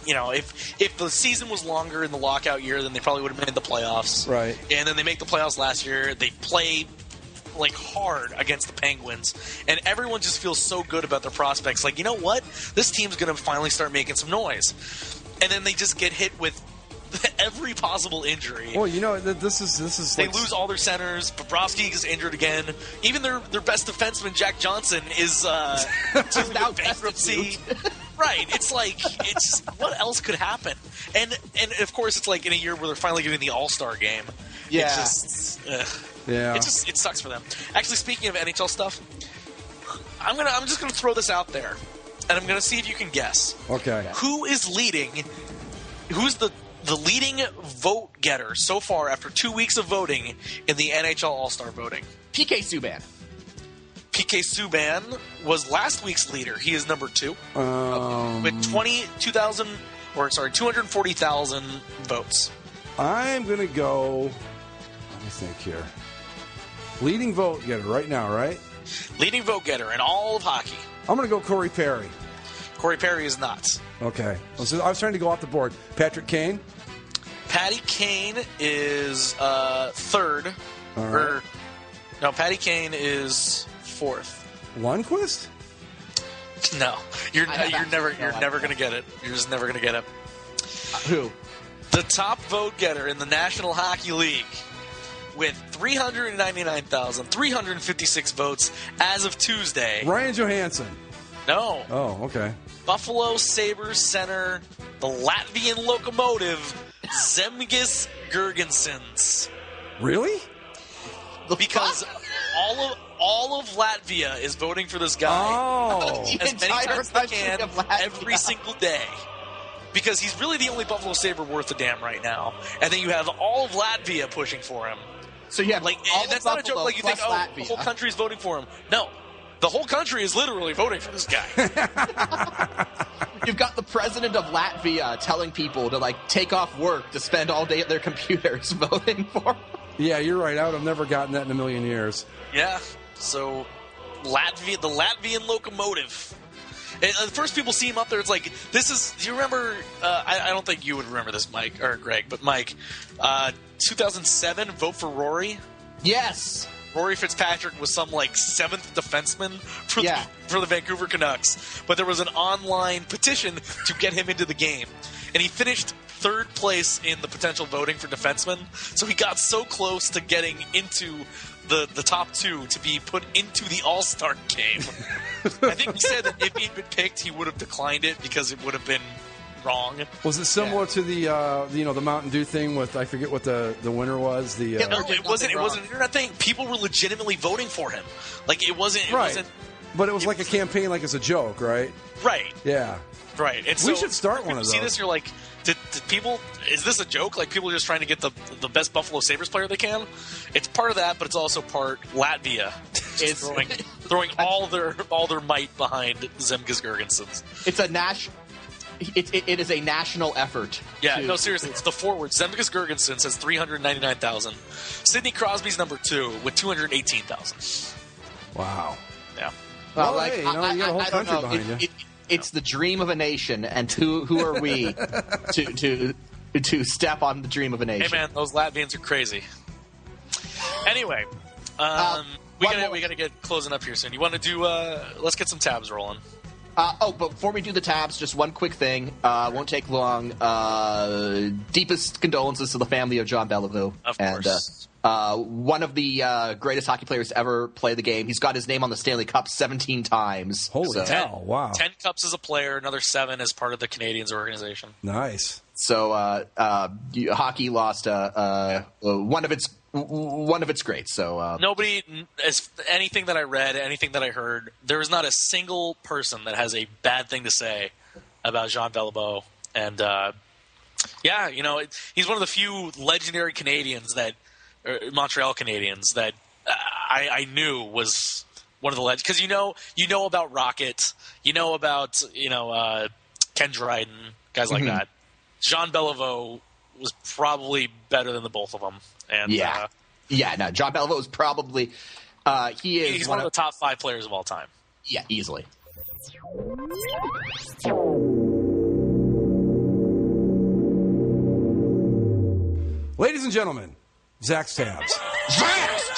if the season was longer in the lockout year, then they probably would have made the playoffs. Right. And then they make the playoffs last year. They play like hard against the Penguins, and everyone just feels so good about their prospects. Like, you know what? This team's going to finally start making some noise. And then they just get hit with every possible injury. Well, this is. They lose all their centers. Bobrovsky is injured again. Even their best defenseman, Jack Johnson, is dealing with bankruptcy. Right. It's like, what else could happen? And of course, it's like in a year where they're finally getting the All-Star game. Yeah. It sucks for them. Actually, speaking of NHL stuff, I'm just gonna throw this out there, and I'm gonna see if you can guess. Okay. Who's the leading vote getter so far after 2 weeks of voting in the NHL All-Star voting? PK Subban. PK Subban was last week's leader. He is number 2 with 240,000 votes. I'm going to go, let me think here. Leading vote getter right now, right? Leading vote getter in all of hockey. I'm going to go Corey Perry. Corey Perry is not. Okay. I was trying to go off the board. Patrick Kane? Patty Kane is third. All right. No, Patty Kane is fourth. Lundqvist? No, you're never going to get it. You're just never going to get it. Who? The top vote getter in the National Hockey League with 399,356 votes as of Tuesday. Ryan Johansson. No. Oh, okay. Buffalo Sabres center, the Latvian locomotive, Zemgus Girgensons. Really? Because all of Latvia is voting for this guy as many times as they can every single day. Because he's really the only Buffalo Sabre worth a damn right now. And then you have all of Latvia pushing for him. So you have that's not a joke. Like you think, Latvia. The whole country's voting for him. No. The whole country is literally voting for this guy. You've got the president of Latvia telling people to take off work to spend all day at their computers voting for him. Yeah, you're right. I would have never gotten that in a million years. Yeah. So the Latvian locomotive. And the first people see him up there, it's like, this is, do you remember, I don't think you would remember this, Mike, or Greg, but Mike, 2007, Vote for Rory? Yes. Rory Fitzpatrick was some, seventh defenseman for the Vancouver Canucks, but there was an online petition to get him into the game, and he finished third place in the potential voting for defensemen, so he got so close to getting into the top two to be put into the All-Star game. I think he said that if he'd been picked, he would have declined it because it would have been wrong. Was it similar to the Mountain Dew thing with, I forget what the winner was? No, it wasn't an internet thing. People were legitimately voting for him. It wasn't. But it was like a campaign, like as a joke, right? Right. Yeah. Right. And We so should start one you of see those. this, you're like, did people, is this a joke? Like, people are just trying to get the best Buffalo Sabres player they can? It's part of that, but it's also part Latvia. It's throwing all their might behind Zemgus Girgensons. It's a It is a national effort. Yeah, no, seriously. It's the forward. Zemgus Girgensons has 399,000. Sidney Crosby's number 2 with 218,000. Wow. Yeah. Well, Well, hey, you know, you got a whole I don't country know. behind you. It's the dream of a nation, and who are we to step on the dream of a nation? Hey, man, those Latvians are crazy. Anyway, we gotta get closing up here soon. You want to do? Let's get some tabs rolling. But before we do the tabs, just one quick thing. Won't take long. Deepest condolences to the family of John Bellevue. Of course. And one of the greatest hockey players to ever play the game. He's got his name on the Stanley Cup 17 times. Holy hell, wow. 10 cups as a player, another 7 as part of the Canadiens organization. Nice. So hockey lost one of its greats. So Nobody, anything that I read, anything that I heard, there is not a single person that has a bad thing to say about Jean Beliveau. And yeah, you know, he's one of the few legendary Canadians Montreal Canadiens that I knew was one of the legends. Because you know about Rocket, you know about Ken Dryden, guys like that. Jean Beliveau was probably better than the both of them. And no, John Beliveau is probably he's one of the top 5 players of all time. Yeah, easily. Ladies and gentlemen, Zach's Tabs.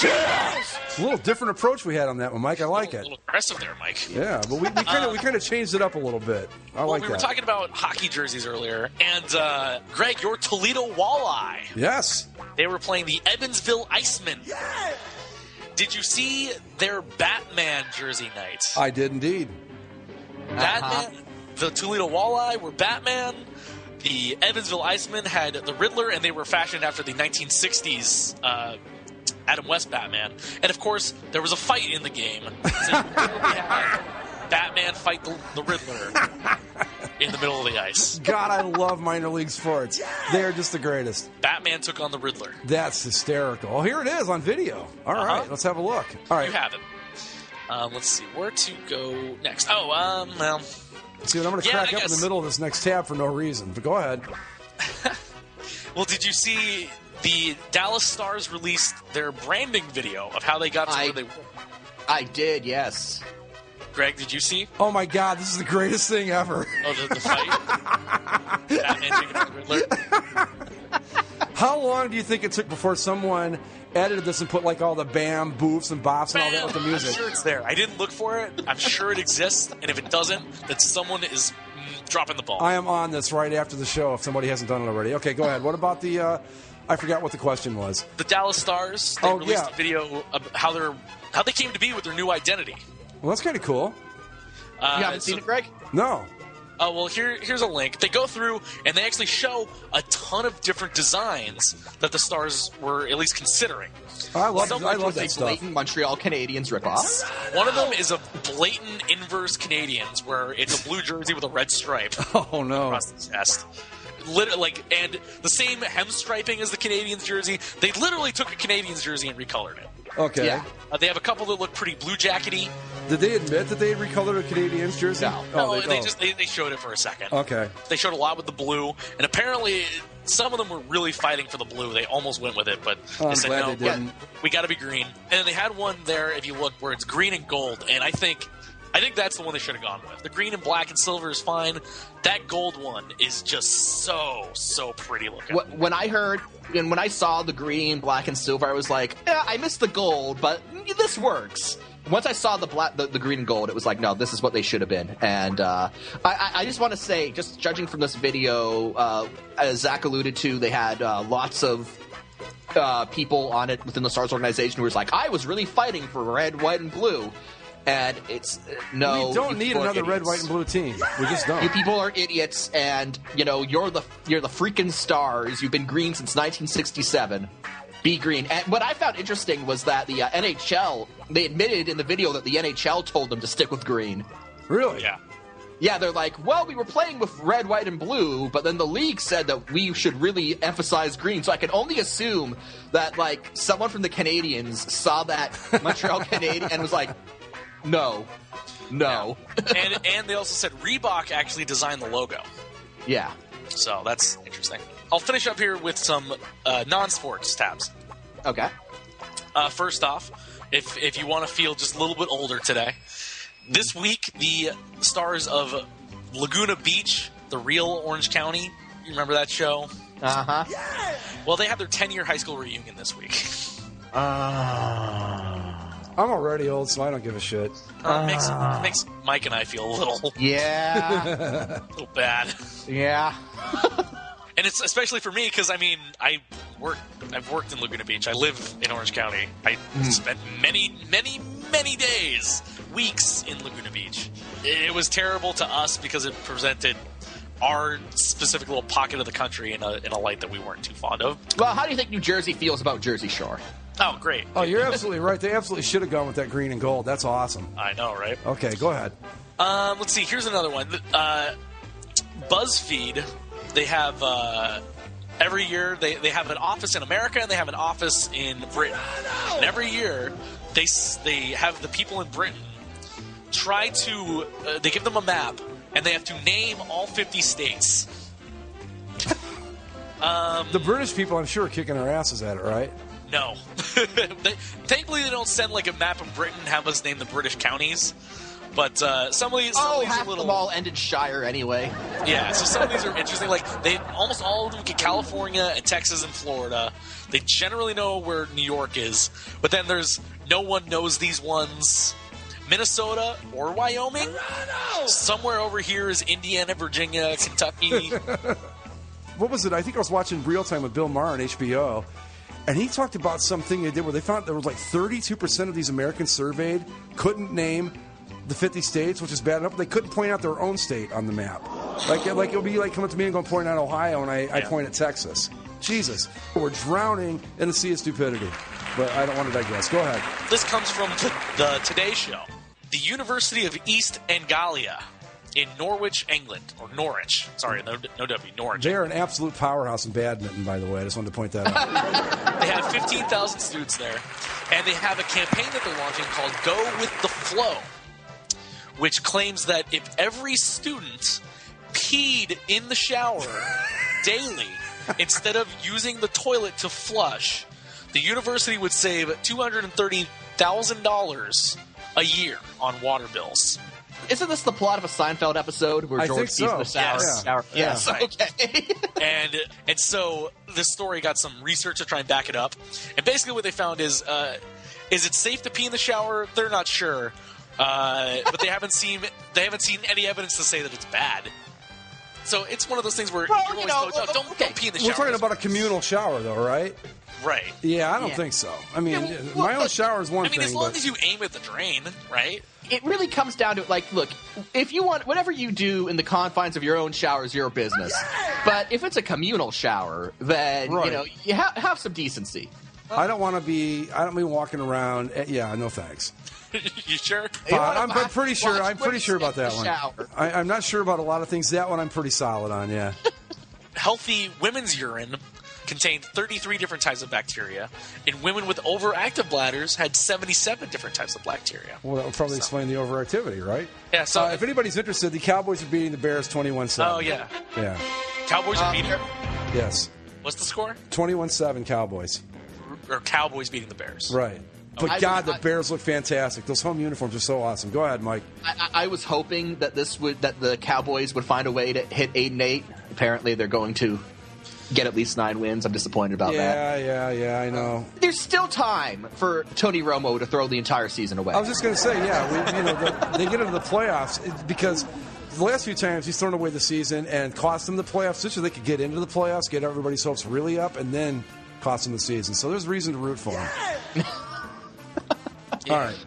It's a little different approach we had on that one, Mike. I like A it. little aggressive there, Mike. Yeah, but we kind of changed it up a little bit. I like we that. were talking about hockey jerseys earlier, and Greg, your Toledo Walleye. Yes. They were playing the Evansville Icemen. Yeah. Did you see their Batman jersey night? I did indeed. Batman, the Toledo Walleye were Batman. The Evansville Icemen had the Riddler, and they were fashioned after the 1960s Adam West Batman. And of course, there was a fight in the game. So we had Batman fight the Riddler in the middle of the ice. God, I love minor league sports. They are just the greatest. Batman took on the Riddler. That's hysterical. Oh, here it is on video. All right, let's have a look. All right. You have it. Let's see where to go next. Oh, well. See, I'm going to crack up in the middle of this next tab for no reason, but go ahead. Well, did you see the Dallas Stars released their branding video of how they got to where they were? I did, yes. Greg, did you see? Oh, my God, this is the greatest thing ever. Oh, the fight? Batman taking on the Riddler? How long do you think it took before someone edited this and put like all the bam, boofs, and bops and all that with the music? I'm sure it's there. I didn't look for it. I'm sure it exists. And if it doesn't, then someone is dropping the ball. I am on this right after the show if somebody hasn't done it already. Okay, go ahead. What about the I forgot what the question was. The Dallas Stars, they released a video of how they came to be with their new identity. Well, that's kind of cool. You haven't seen it, Greg? No. Oh, well, here's a link. They go through, and they actually show a ton of different designs that the Stars were at least considering. I love that stuff. Blatant Montreal Canadiens ripoff. One of them is a blatant inverse Canadiens, where it's a blue jersey with a red stripe Oh, no. across the chest. And the same hem striping as the Canadiens jersey. They literally took a Canadiens jersey and recolored it. Okay. Yeah. They have a couple that look pretty blue jackety. Did they admit that they had recolored a Canadiens jersey? No. They showed it for a second. Okay. They showed a lot with the blue, and apparently some of them were really fighting for the blue. They almost went with it, but they said, no, they didn't. we got to be green. And then they had one there, if you look, where it's green and gold, and I think that's the one they should have gone with. The green and black and silver is fine. That gold one is just so pretty looking. When I saw the green, black, and silver, I was like, yeah, I missed the gold, but this works. Once I saw the green and gold, it was like, no, this is what they should have been. And I just want to say, just judging from this video, as Zach alluded to, they had lots of people on it within the Stars organization who was like, I was really fighting for red, white, and blue. And it's no. We don't need another red, white, and blue team. We just don't. You people are idiots, and you're the freaking Stars. You've been green since 1967. be green. And what I found interesting was that the NHL, they admitted in the video that the NHL told them to stick with green. Really? Yeah. Yeah, they're like, well, we were playing with red, white, and blue, but then the league said that we should really emphasize green. So I can only assume that, like, someone from the Canadiens saw that Montreal Canadiens and was like, no. And they also said Reebok actually designed the logo. Yeah. So that's interesting. I'll finish up here with some non-sports tabs. Okay. First off, if you want to feel just a little bit older today, this week the stars of Laguna Beach, the real Orange County, you remember that show? Uh-huh. Yeah. Well, they had their 10-year high school reunion this week. I'm already old, so I don't give a shit. It makes Mike and I feel a little, Yeah. a little bad. Yeah. And it's especially for me because, I mean, I've worked in Laguna Beach. I live in Orange County. I spent many, many, many days, weeks in Laguna Beach. It was terrible to us because it presented our specific little pocket of the country in a light that we weren't too fond of. Well, how do you think New Jersey feels about Jersey Shore? Oh, great. Oh, you're absolutely right. They absolutely should have gone with that green and gold. That's awesome. I know, right? Okay, go ahead. Let's see. Here's another one. BuzzFeed, they have every year they have an office in America and they have an office in Britain. And every year they have the people in Britain try to they give them a map and they have to name all 50 states. The British people, I'm sure, are kicking their asses at it, right? No. Thankfully, they don't send like a map of Britain and have us name the British counties. But some of these half are little. them all ended Shire anyway. Yeah, so some of these are interesting. Like they almost all of them get California and Texas and Florida. They generally know where New York is, but then there's no one knows these ones. Minnesota or Wyoming. Somewhere over here is Indiana, Virginia, Kentucky. What was it? I think I was watching Real Time with Bill Maher on HBO, and he talked about something they did where they found there was like 32% of these Americans surveyed couldn't name the 50 states, which is bad enough. They couldn't point out their own state on the map. Like it would be like coming to me and going point out Ohio, and I point at Texas. Jesus, we're drowning in a sea of stupidity. But I don't want to digress. Go ahead. This comes from the Today Show. The University of East Anglia in Norwich, England. Or Norwich. Sorry, no W. Norwich. They are an absolute powerhouse in badminton, by the way. I just wanted to point that out. They have 15,000 students there. And they have a campaign that they're launching called Go With The Flow, which claims that if every student peed in the shower daily instead of using the toilet to flush, the university would save $230,000 a year on water bills. Isn't this the plot of a Seinfeld episode where George pees in the shower? Yes. Yes. Right. Okay. And so this story got some research to try and back it up. And basically what they found is it safe to pee in the shower? They're not sure. But they haven't seen any evidence to say that it's bad. So it's one of those things where you're always told, no, don't pee in the shower. We're talking about a communal shower, though, right? Right. Yeah, I don't think so. I mean, my own shower is one thing. I mean, as long as you aim at the drain, right? It really comes down to, like, look, if you want, whatever you do in the confines of your own shower is your business. But if it's a communal shower, then, you have some decency. I don't mean walking around. Yeah, no thanks. You sure? I'm pretty sure. I'm pretty sure about that one. I'm not sure about a lot of things. That one I'm pretty solid on. Yeah. Healthy women's urine contained 33 different types of bacteria, and women with overactive bladders had 77 different types of bacteria. Well, that would probably explain the overactivity, right? Yeah. So if anybody's interested, the Cowboys are beating the Bears 21-7. Oh yeah. Yeah. Cowboys are beating. Yes. What's the score? 21-7 Cowboys. Or Cowboys beating the Bears. Right. But the Bears look fantastic. Those home uniforms are so awesome. Go ahead, Mike. I was hoping that the Cowboys would find a way to hit 8-8. Apparently, they're going to get at least 9 wins. I'm disappointed about that. Yeah, I know. There's still time for Tony Romo to throw the entire season away. I was just going to say, they get into the playoffs because the last few times he's thrown away the season and cost them the playoffs just so they could get into the playoffs, get everybody's hopes really up, and then cost them the season. So there's reason to root for him. All right.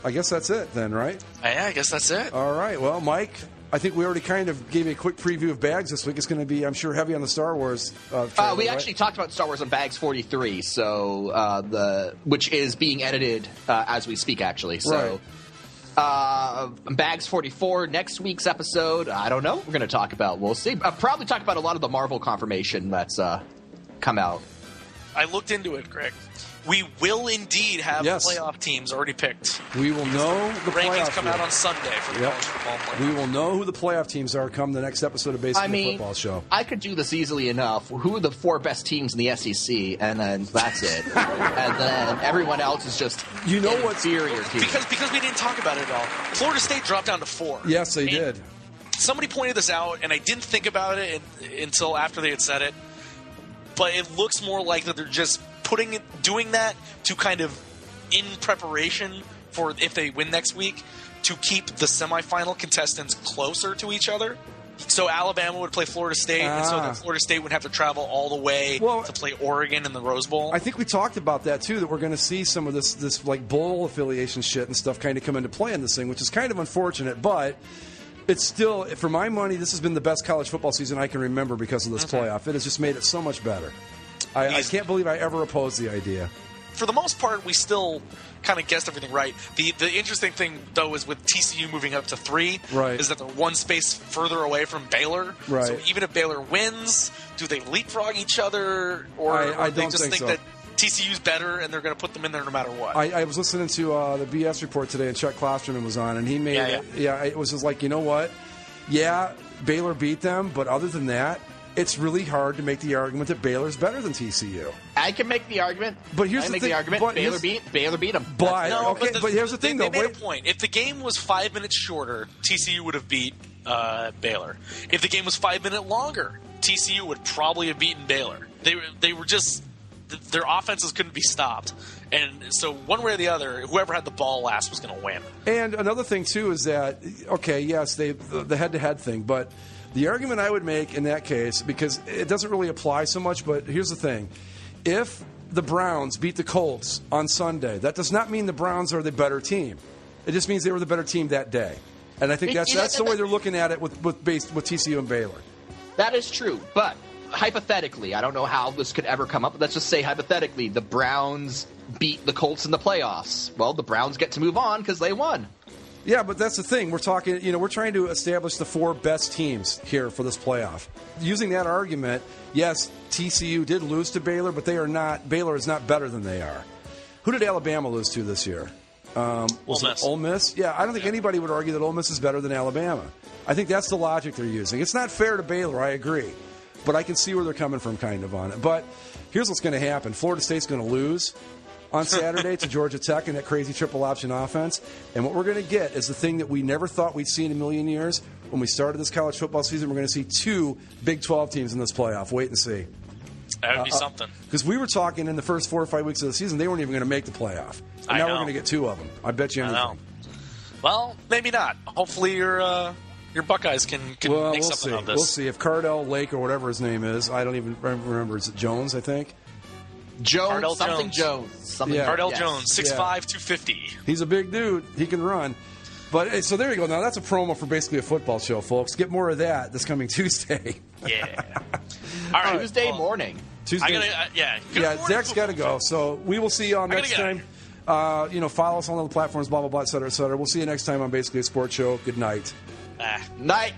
I guess that's it then, right? Yeah, I guess that's it. All right. Well, Mike, I think we already kind of gave a quick preview of Bags this week. It's going to be, I'm sure, heavy on the Star Wars trailer, we actually talked about Star Wars on Bags 43, so which is being edited as we speak, actually. So, Bags 44, next week's episode, I don't know. We're going to talk about. We'll see. I'll probably talk about a lot of the Marvel confirmation that's come out. I looked into it, Greg. We will indeed have playoff teams already picked. We will know the rankings come out on Sunday for the college football playoff. We will know who the playoff teams are come the next episode of Basically Football Show. I could do this easily enough. Who are the 4 best teams in the SEC? And then that's it. And then everyone else is just inferior teams. Because we didn't talk about it at all. Florida State dropped down to 4. Yes, they did. Somebody pointed this out, and I didn't think about it until after they had said it. But it looks more like that they're just doing that to kind of in preparation for if they win next week to keep the semifinal contestants closer to each other. So Alabama would play Florida State, and so then Florida State would have to travel all the way to play Oregon in the Rose Bowl. I think we talked about that too, that we're going to see some of this like bowl affiliation shit and stuff kind of come into play in this thing, which is kind of unfortunate, but it's still, for my money, this has been the best college football season I can remember because of this playoff. It has just made it so much better. I can't believe I ever opposed the idea. For the most part, we still kind of guessed everything right. The interesting thing, though, is with TCU moving up to 3, is that they're one space further away from Baylor. Right. So even if Baylor wins, do they leapfrog each other? Or they just think that TCU's better and they're going to put them in there no matter what? I was listening to the BS report today, and Chuck Klosterman was on, and he made it was just like, you know what? Yeah, Baylor beat them, but other than that, it's really hard to make the argument that Baylor's better than TCU. I can make the argument. But here's the thing. Baylor beat them. But here's the thing, though. They made a point. If the game was 5 minutes shorter, TCU would have beat Baylor. If the game was 5 minutes longer, TCU would probably have beaten Baylor. They were just – their offenses couldn't be stopped. And so one way or the other, whoever had the ball last was going to win. And another thing, too, is that, okay, yes, the head-to-head thing, but – the argument I would make in that case, because it doesn't really apply so much, but here's the thing. If the Browns beat the Colts on Sunday, that does not mean the Browns are the better team. It just means they were the better team that day. And I think that's the way they're looking at it with TCU and Baylor. That is true, but hypothetically, I don't know how this could ever come up, but let's just say hypothetically, the Browns beat the Colts in the playoffs. Well, the Browns get to move on because they won. Yeah, but that's the thing. We're talking, we're trying to establish the 4 best teams here for this playoff. Using that argument, yes, TCU did lose to Baylor, but Baylor is not better than they are. Who did Alabama lose to this year? Was it Ole Miss? Yeah, I don't think anybody would argue that Ole Miss is better than Alabama. I think that's the logic they're using. It's not fair to Baylor, I agree. But I can see where they're coming from kind of on it. But here's what's going to happen. Florida State's going to lose on Saturday to Georgia Tech in that crazy triple option offense. And what we're going to get is the thing that we never thought we'd see in a million years. When we started this college football season, we're going to see 2 Big 12 teams in this playoff. Wait and see. That would be something. Because we were talking in the first 4 or 5 weeks of the season, they weren't even going to make the playoff. And now we're going to get 2 of them. I bet you anything. Well, maybe not. Hopefully your Buckeyes can make something of this. We'll see. If Cardell Lake or whatever his name is, I don't even remember. Is it Jones, I think? Jones. Jones. Cardell Jones, 6'5", 250. He's a big dude. He can run. But so there you go. Now that's a promo for Basically a Football Show, folks. Get more of that this coming Tuesday. Yeah. All right. Tuesday morning. Zach's got to go. So we will see you on next time. Follow us on all the platforms, blah, blah, blah, et cetera, et cetera. We'll see you next time on Basically a Sports Show. Good night. Night.